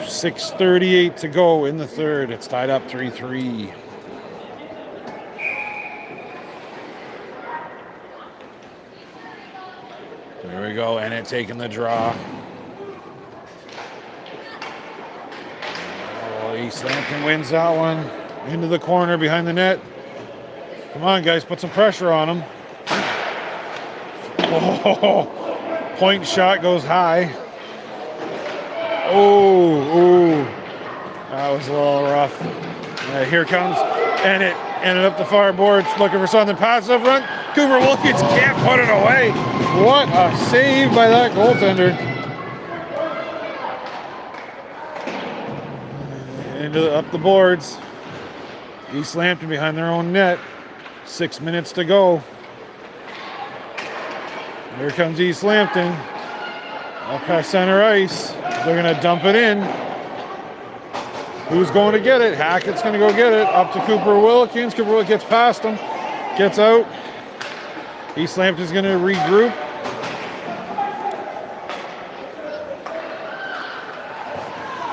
6:38 to go in the third. It's tied up 3-3. There we go. And it taking the draw. East Lambton wins that one. Into the corner behind the net. Come on, guys, put some pressure on them. Oh, point shot goes high. Oh, that was a little rough. Here comes Ennett. Ended up the far boards, looking for something. Pass up front. Cooper Wilkins can't put it away. What a save by that goaltender. Up the boards. East Lambton behind their own net. 6 minutes to go. Here comes East Lambton. Up past center ice. They're going to dump it in. Who's going to get it? Hackett's going to go get it. Up to Cooper Wilkins. Cooper Wilkins gets past him. Gets out. East Lambton's going to regroup.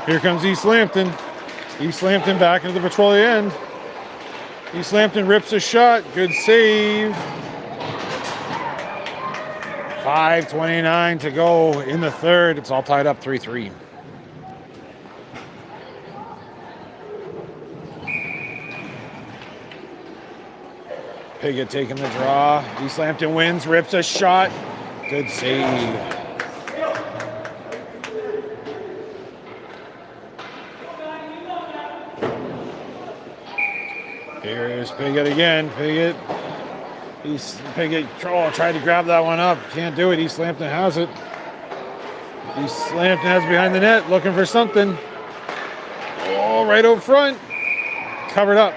Here comes East Lambton. East Lambton back into the Petrolia end. East Lambton rips a shot. Good save. 5:29 to go in the third. It's all tied up 3-3. Piggott taking the draw. East Lambton wins. Rips a shot. Good save. Here's Piggott again. Piggott tried to grab that one up. Can't do it. East Lambton has it. East Lambton has behind the net, looking for something. Oh, right out front. Covered up.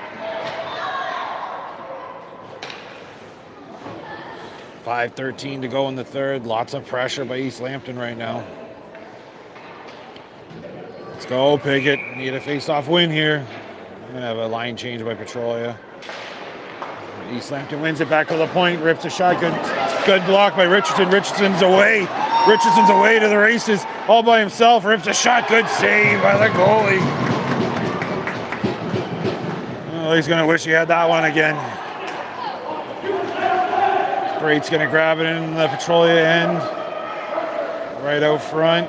5:13 to go in the third. Lots of pressure by East Lambton right now. Let's go, Piggott. Need a face-off win here. I'm going to have a line change by Petrolia. East Lambton wins it back to the point. Rips a shot. Good block by Richardson. Richardson's away. Richardson's away to the races. All by himself. Rips a shot. Good save by the goalie. Oh, he's going to wish he had that one again. Brate's going to grab it in the Petrolia end. Right out front.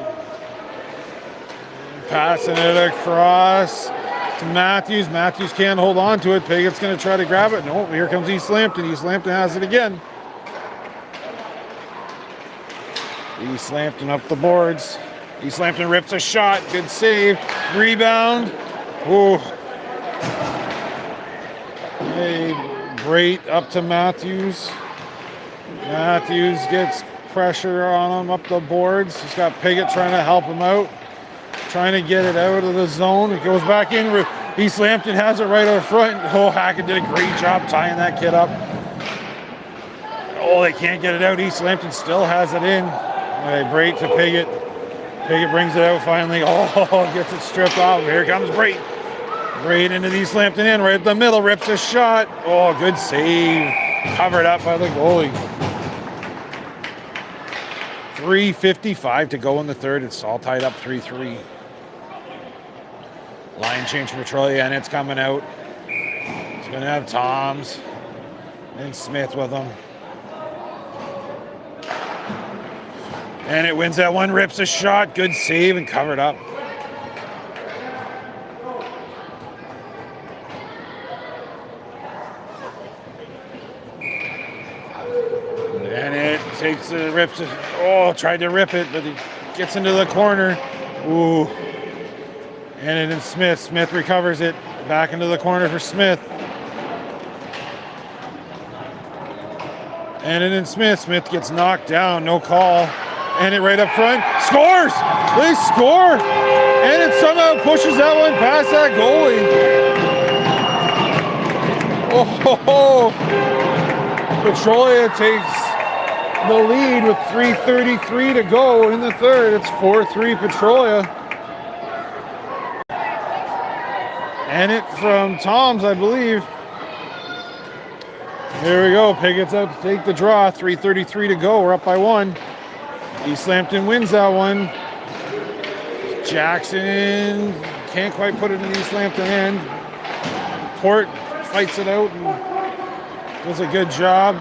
Passing it across to Matthews. Matthews can't hold on to it. Piggott's going to try to grab it. No, here comes East Lambton. East Lambton has it again. East Lambton up the boards. East Lambton rips a shot. Good save. Rebound. Ooh. Hey, Brait up to Matthews. Matthews gets pressure on him up the boards. He's got Piggott trying to help him out. Trying to get it out of the zone. It goes back in. East Lambton has it right out front. Oh, Hackett did a great job tying that kid up. Oh, they can't get it out. East Lambton still has it in. They break to Piggott. Piggott brings it out finally. Oh, gets it stripped off. Here comes Brait. Brait into the East Lambton end, right up the middle, rips a shot. Oh, good save. Covered up by the goalie. 3:55 to go in the third. It's all tied up 3-3. Line change for Petrolia, and it's coming out. It's going to have Toms and Smith with him. And it wins that one, rips a shot. Good save and covered up. And it takes the rips it. Oh, tried to rip it, but it gets into the corner. Ooh. And it in Smith. Smith recovers it. Back into the corner for Smith. And it in Smith. Smith gets knocked down. No call. And it right up front. Scores! They score! And it somehow pushes that one past that goalie. Oh, Petrolia takes the lead with 3:33 to go in the third. It's 4-3 Petrolia. And it from Toms, I believe. Here we go. Piggott's out to take the draw. 3:33 to go. We're up by one. East Lambton wins that one. Jackson can't quite put it in East Lambton end. Port fights it out and does a good job.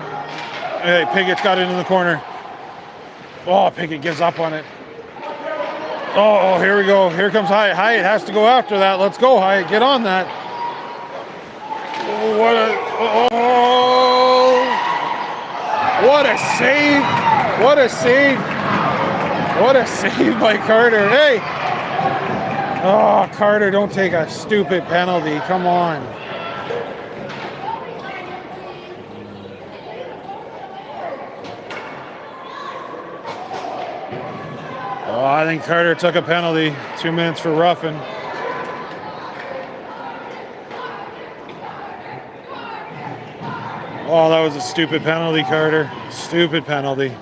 Hey, Piggott's got it in the corner. Oh, Piggott gives up on it. Oh, here we go. Here comes Hyatt. Hyatt has to go after that. Let's go, Hyatt. Get on that. Oh, what a save. What a save. What a save by Carter. Hey. Oh, Carter, don't take a stupid penalty. Come on. Oh, I think Carter took a penalty. 2 minutes for roughing. Oh, that was a stupid penalty, Carter. Stupid penalty.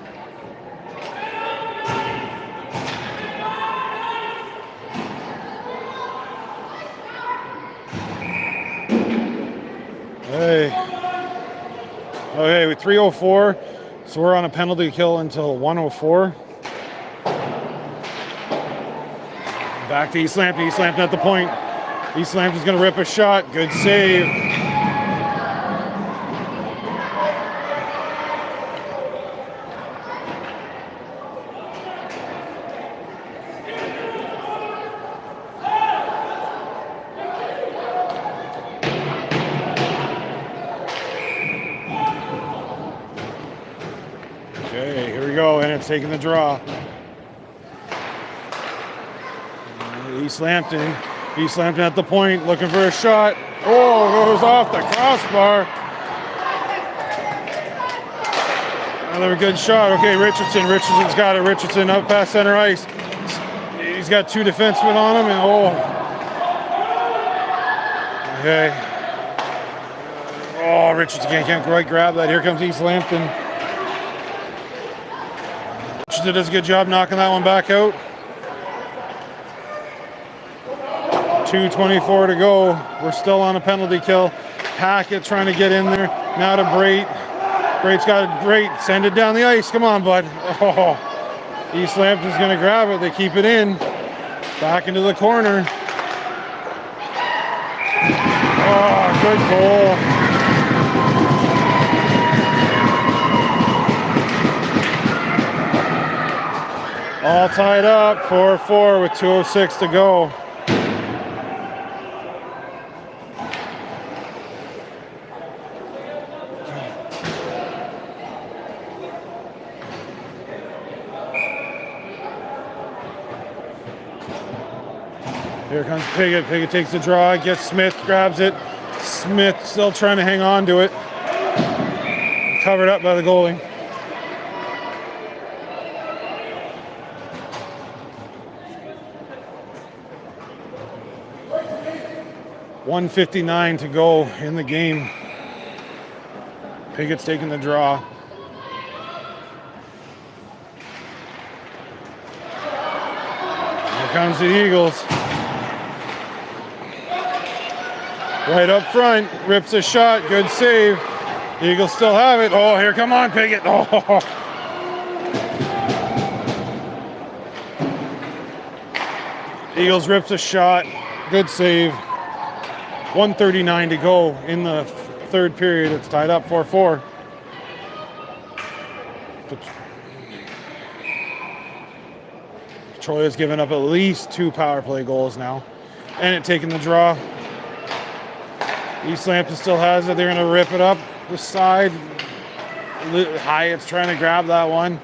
Hey. Okay, with 3:04, so we're on a penalty kill until 1:04. Back to East Lambton. East Lambton at the point. East Lambton's going to rip a shot. Good save. Okay, here we go, and it's taking the draw. East Lambton at the point, looking for a shot. Oh, goes off the crossbar. Another good shot. Okay, Richardson's got it. Richardson up past center ice. He's got two defensemen on him, and okay. Oh, Richardson can't quite grab that. Here comes East Lambton. Richardson does a good job knocking that one back out. 2:24 to go. We're still on a penalty kill. Hackett trying to get in there. Now to Brait. Brait's got it. Brait, send it down the ice. Come on, bud. Oh, East Lambton's going to grab it. They keep it in. Back into the corner. Oh, good goal. All tied up, 4-4 with 2:06 to go. Here comes Piggott. Piggott takes the draw, gets Smith, grabs it. Smith still trying to hang on to it. Covered up by the goalie. .159 to go in the game. Piggott's taking the draw. Here comes the Eagles. Right up front, rips a shot, good save. Eagles still have it. Oh, here, come on, Piggott. Oh. Eagles rips a shot, good save. 1:39 to go in the third period. It's tied up 4-4. Petrolia's given up at least 2 power play goals now. And it taking the draw. East Lambton still has it. They're going to rip it up the side. Hyatt's trying to grab that one.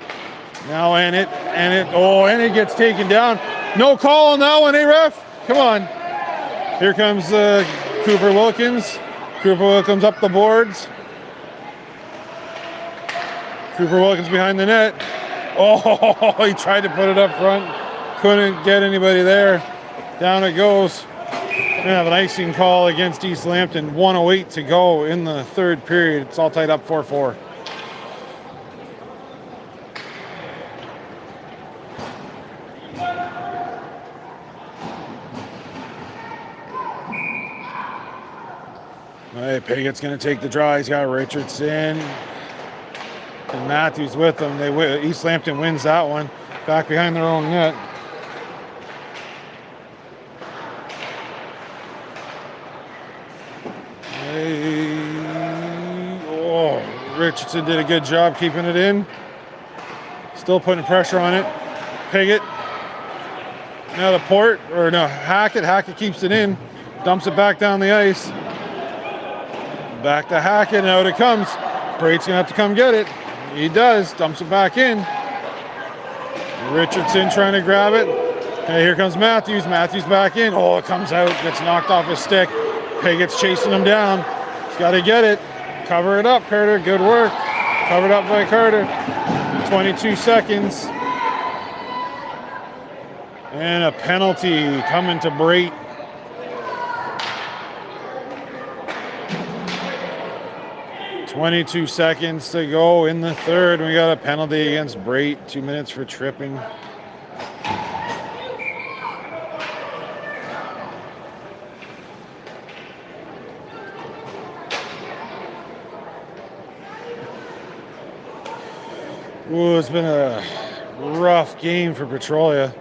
Now and it gets taken down. No call on that one, eh, ref? Come on. Here comes Cooper Wilkins. Cooper Wilkins up the boards. Cooper Wilkins behind the net. Oh, he tried to put it up front. Couldn't get anybody there. Down it goes. We're going to have an icing call against East Lambton. 1:08 to go in the third period. It's all tied up 4-4. All right, Piggott's going to take the draw. He's got Richardson and Matthews with them. East Lambton wins that one. Back behind their own net. Richardson did a good job keeping it in. Still putting pressure on it. Piggott. Now Hackett. Hackett keeps it in. Dumps it back down the ice. Back to Hackett, and out it comes. Braid's gonna have to come get it. He does. Dumps it back in. Richardson trying to grab it. Hey, here comes Matthews. Matthews back in. Oh, it comes out. Gets knocked off his stick. Piggott's chasing him down. He's got to get it. Cover it up, Carter. Good work. Covered up by Carter. 22 seconds. And a penalty coming to Brate. .22 seconds to go in the third. We got a penalty against Brate. 2 minutes for tripping. Ooh, it's been a rough game for Petrolia.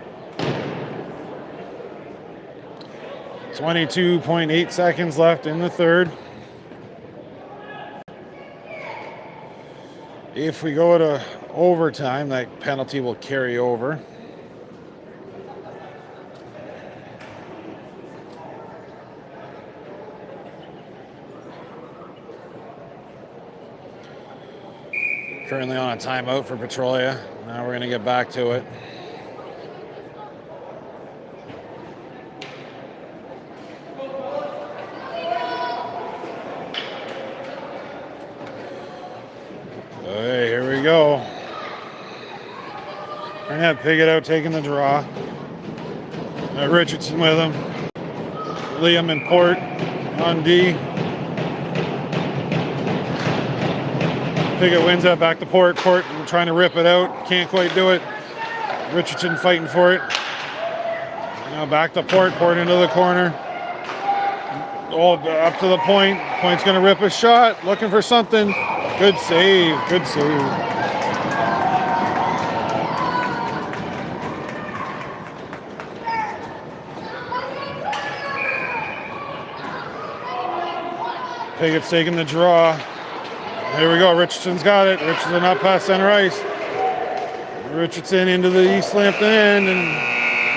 22.8 seconds left in the third. If we go to overtime, that penalty will carry over. Currently on a timeout for Petrolia. Now we're going to get back to it. Hey, here we go. We're going to have Piggott out taking the draw. Richardson with him. Liam and Port on D. Piggott wins that back to Port. Port trying to rip it out. Can't quite do it. Richardson fighting for it. Now back to Port. Port into the corner. Oh, up to the point. Point's going to rip a shot. Looking for something. Good save. Good save. Piggott's taking the draw. Here we go. Richardson's got it. Richardson up past center ice. Richardson into the East Lambton end, and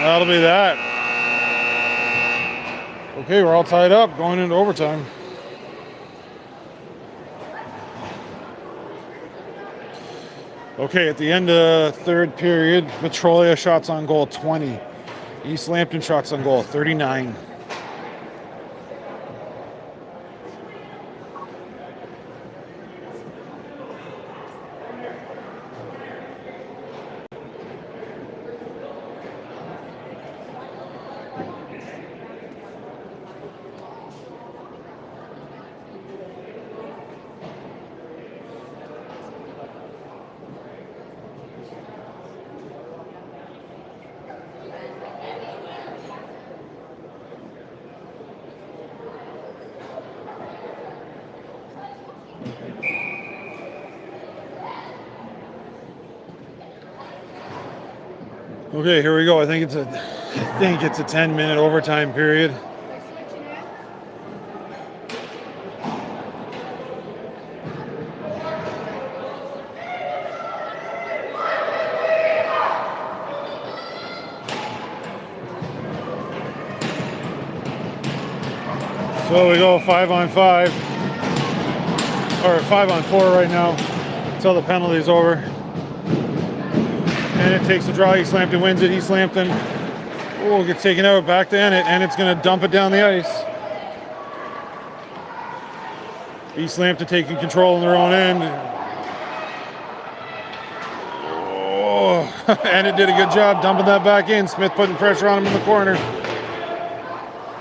that'll be that. Okay, we're all tied up going into overtime. Okay, at the end of third period, Petrolia shots on goal 20. East Lambton shots on goal, 39. Okay, here we go. I think it's a 10-minute overtime period. So we go 5-on-5, or 5-on-4 right now until the penalty's over. And it takes the draw. East Lambton wins it. East Lambton gets taken out. Back to Ennett. Ennett's going to dump it down the ice. East Lambton taking control in their own end. Ennett did a good job dumping that back in. Smith putting pressure on him in the corner.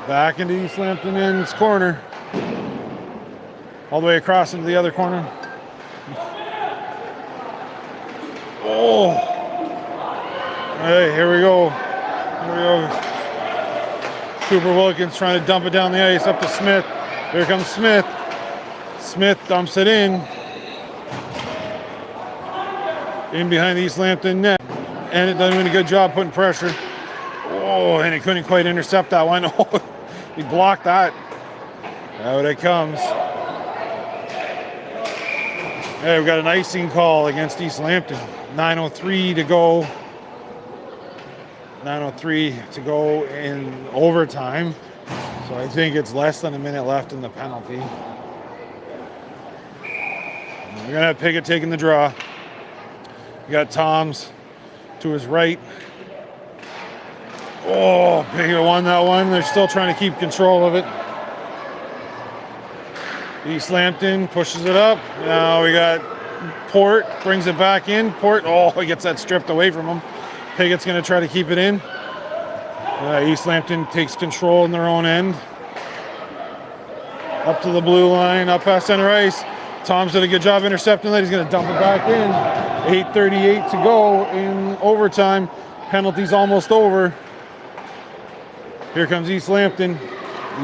Back into East Lambton end's corner. All the way across into the other corner. Hey, here we go. Cooper Wilkins trying to dump it down the ice up to Smith. Here comes Smith. Smith dumps it in behind the East Lambton net. And it does a good job putting pressure. And he couldn't quite intercept that one. He blocked that. Out it comes. Hey, we've got an icing call against East Lambton. 9:03 to go. 9:03 to go in overtime. So I think it's less than a minute left in the penalty. We're going to have Piggott taking the draw. You got Toms to his right. Piggott won that one. They're still trying to keep control of it. East Lambton pushes it up. Now we got Port, brings it back in. Port, he gets that stripped away from him. Piggott's going to try to keep it in. East Lambton takes control in their own end. Up to the blue line, up past center ice. Tom's did a good job intercepting that. He's going to dump it back in. 8:38 to go in overtime. Penalty's almost over. Here comes East Lambton.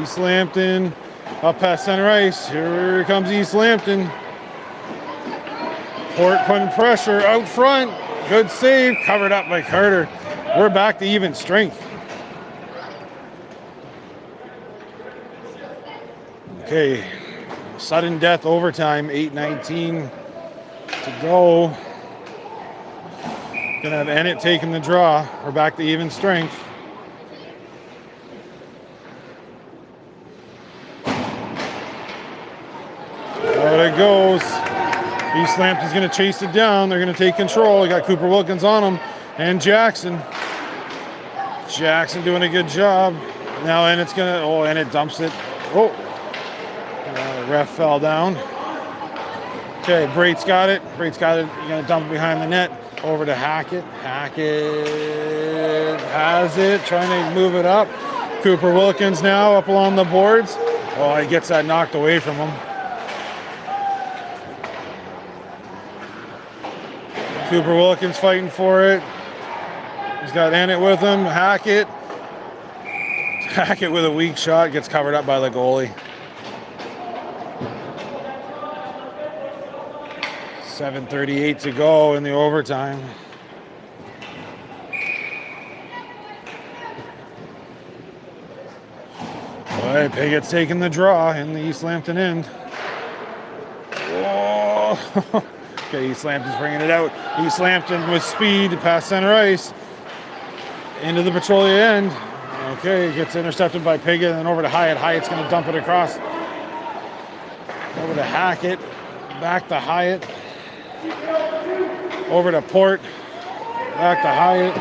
East Lambton up past center ice. Here comes East Lambton. Port putting pressure out front. Good save. Covered up by Carter. We're back to even strength. Okay. Sudden death overtime. 8:19 to go. Gonna have Ennett taking the draw. We're back to even strength. There it goes. East Lambton's going to chase it down. They're going to take control. We got Cooper Wilkins on him and Jackson. Jackson doing a good job. Now Ennett's going to, Ennett dumps it. The ref fell down. Okay, Brait's got it. He's going to dump it behind the net. Over to Hackett. Hackett has it, trying to move it up. Cooper Wilkins now up along the boards. He gets that knocked away from him. Cooper Wilkins fighting for it. He's got Ennett with him. Hackett with a weak shot. Gets covered up by the goalie. 7:38 to go in the overtime. Piggott's taking the draw in the East Lambton end. Okay, East Lambton's bringing it out. East Lambton with speed past center ice into the Petrolia end. Okay, gets intercepted by Piggott and then over to Hyatt. Hyatt's going to dump it across. Over to Hackett. Back to Hyatt. Over to Port. Back to Hyatt.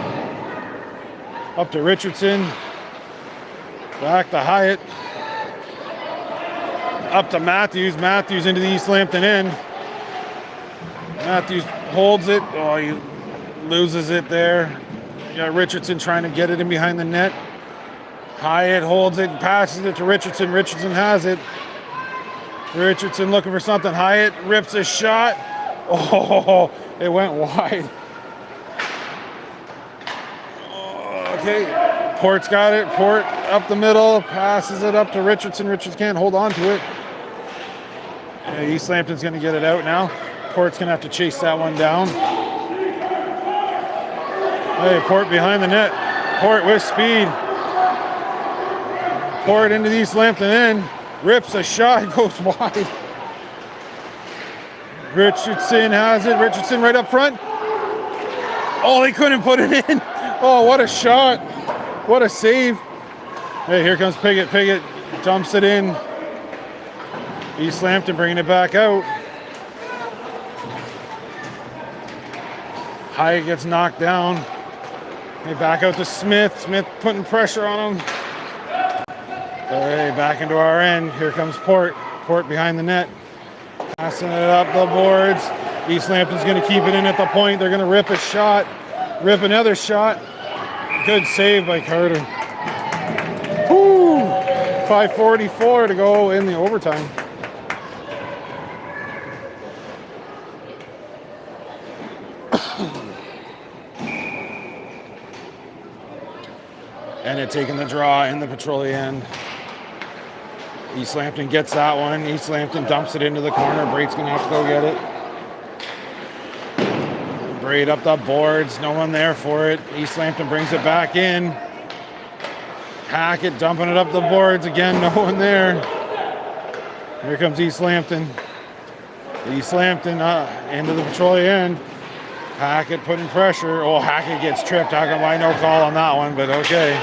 Up to Richardson. Back to Hyatt. Up to Matthews. Matthews into the East Lambton end. Matthews holds it. Oh, he loses it there. You got Richardson trying to get it in behind the net. Hyatt holds it and passes it to Richardson. Richardson has it. Richardson looking for something. Hyatt rips a shot. Oh, it went wide. Okay, Port's got it. Port up the middle, passes it up to Richardson. Richardson can't hold on to it. Yeah, East Lambton's going to get it out now. Port's going to have to chase that one down. Hey, Port behind the net. Port with speed. Port into the East Lambton end. Rips a shot, goes wide. Richardson has it. Richardson right up front. Oh, they couldn't put it in. Oh, what a shot. What a save. Hey, here comes Piggott. Piggott dumps it in. East Lambton bringing it back out. Hyatt gets knocked down. Hey, back out to Smith. Smith putting pressure on him. Hey, back into our end. Here comes Port. Port behind the net. Passing it up the boards. East Lambton's going to keep it in at the point. They're going to rip a shot. Rip another shot. Good save by Carter. Woo! 5:44 to go in the overtime. And it taking the draw in the Petrolia end. East Lambton gets that one. East Lambton dumps it into the corner. Braid's going to have to go get it. Braid up the boards. No one there for it. East Lambton brings it back in. Hackett dumping it up the boards. Again, no one there. Here comes East Lambton. East Lambton into the Petrolia end. Hackett putting pressure. Oh, Hackett gets tripped. How come I no call on that one, but okay.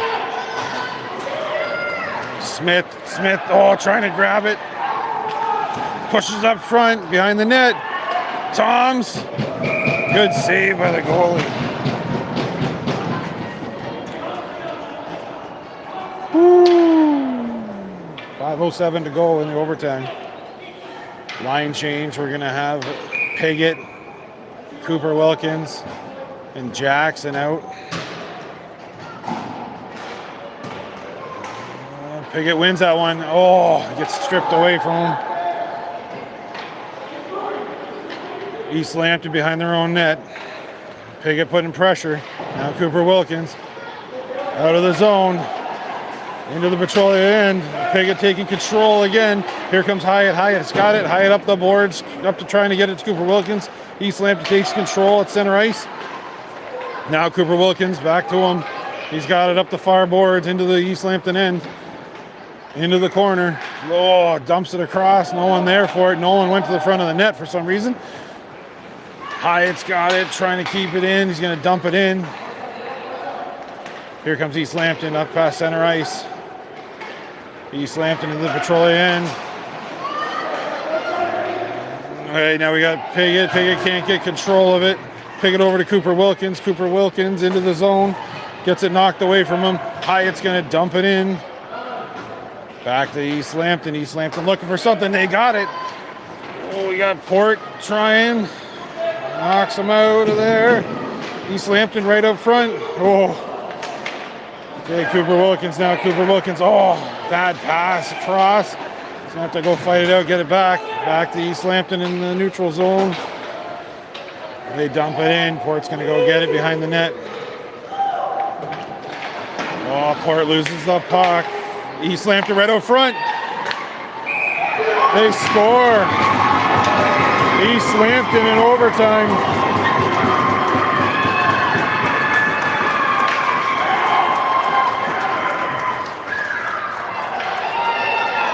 Smith, oh, trying to grab it. Pushes up front, behind the net. Toms, good save by the goalie. Woo. 5:07 to go in the overtime. Line change, we're gonna have Piggott, Cooper Wilkins, and Jackson out. Piggott wins that one. Oh, gets stripped away from him. East Lambton behind their own net. Piggott putting pressure. Now Cooper Wilkins out of the zone. Into the Petrolia end. Piggott taking control again. Here comes Hyatt. Hyatt's got it. Hyatt up the boards. Up to trying to get it to Cooper Wilkins. East Lambton takes control at center ice. Now Cooper Wilkins back to him. He's got it up the far boards into the East Lambton end. Into the corner. Oh, dumps it across. No one there for it. No one went to the front of the net for some reason. Hyatt's got it, trying to keep it in. He's going to dump it in. Here comes East Lambton up past center ice. East Lambton into the Petrolia end. All right, now we got Piggott. Piggott can't get control of it. Piggott over to Cooper Wilkins. Cooper Wilkins into the zone. Gets it knocked away from him. Hyatt's going to dump it in. Back to East Lambton. East Lambton looking for something. They got it. Oh, we got Port trying. Knocks him out of there. East Lambton right up front. Oh. Okay, Cooper Wilkins now. Cooper Wilkins. Oh, bad pass across. He's going to have to go fight it out, get it back. Back to East Lambton in the neutral zone. They dump it in. Port's going to go get it behind the net. Oh, Port loses the puck. East Lambton right out front. They score. East Lambton in overtime.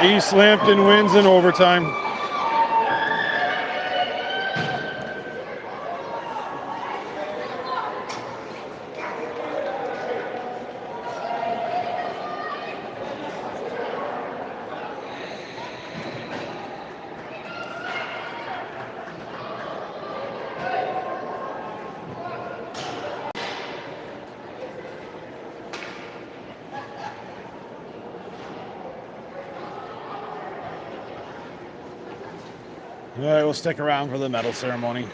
East Lambton wins in overtime. All right, we'll stick around for the medal ceremony.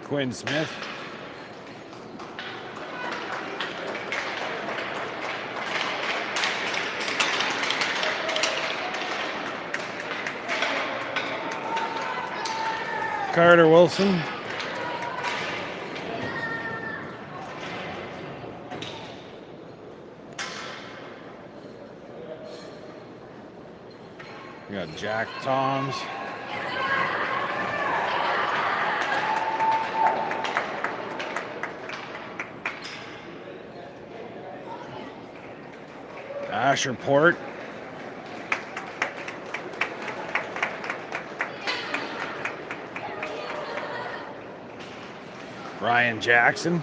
Quinn Smith. Carter Wilson. We got Jack Toms. Asher Port. Ryan Jackson.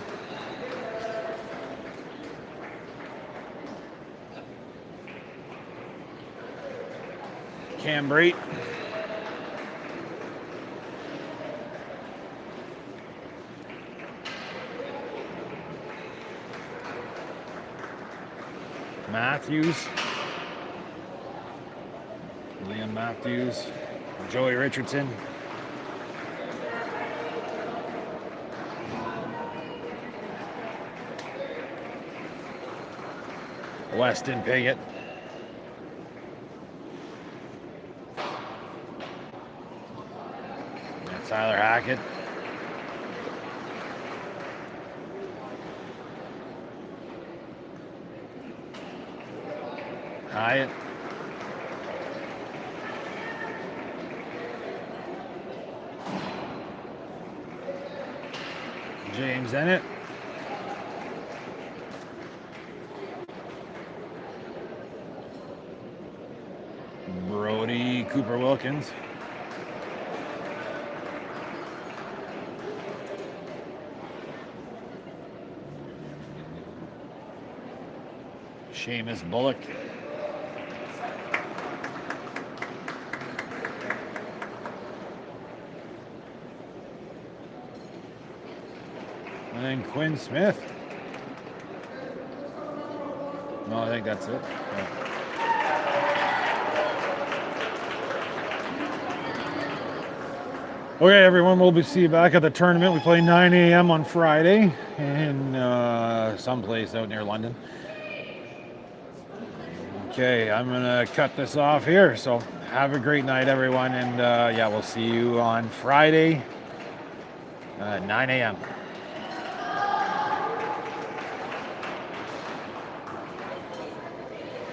Cam Brate. Matthews. Liam Matthews. Joey Richardson. Weston Piggott. And Tyler Hackett. Hyatt. James Ennett. Brody Cooper Wilkins. Seamus Bullock. And then Quinn Smith. No, I think that's it. Yeah. Okay, everyone, we'll see you back at the tournament. We play 9 a.m. on Friday in someplace out near London. Okay, I'm going to cut this off here. So have a great night, everyone. And yeah, we'll see you on Friday at 9 a.m.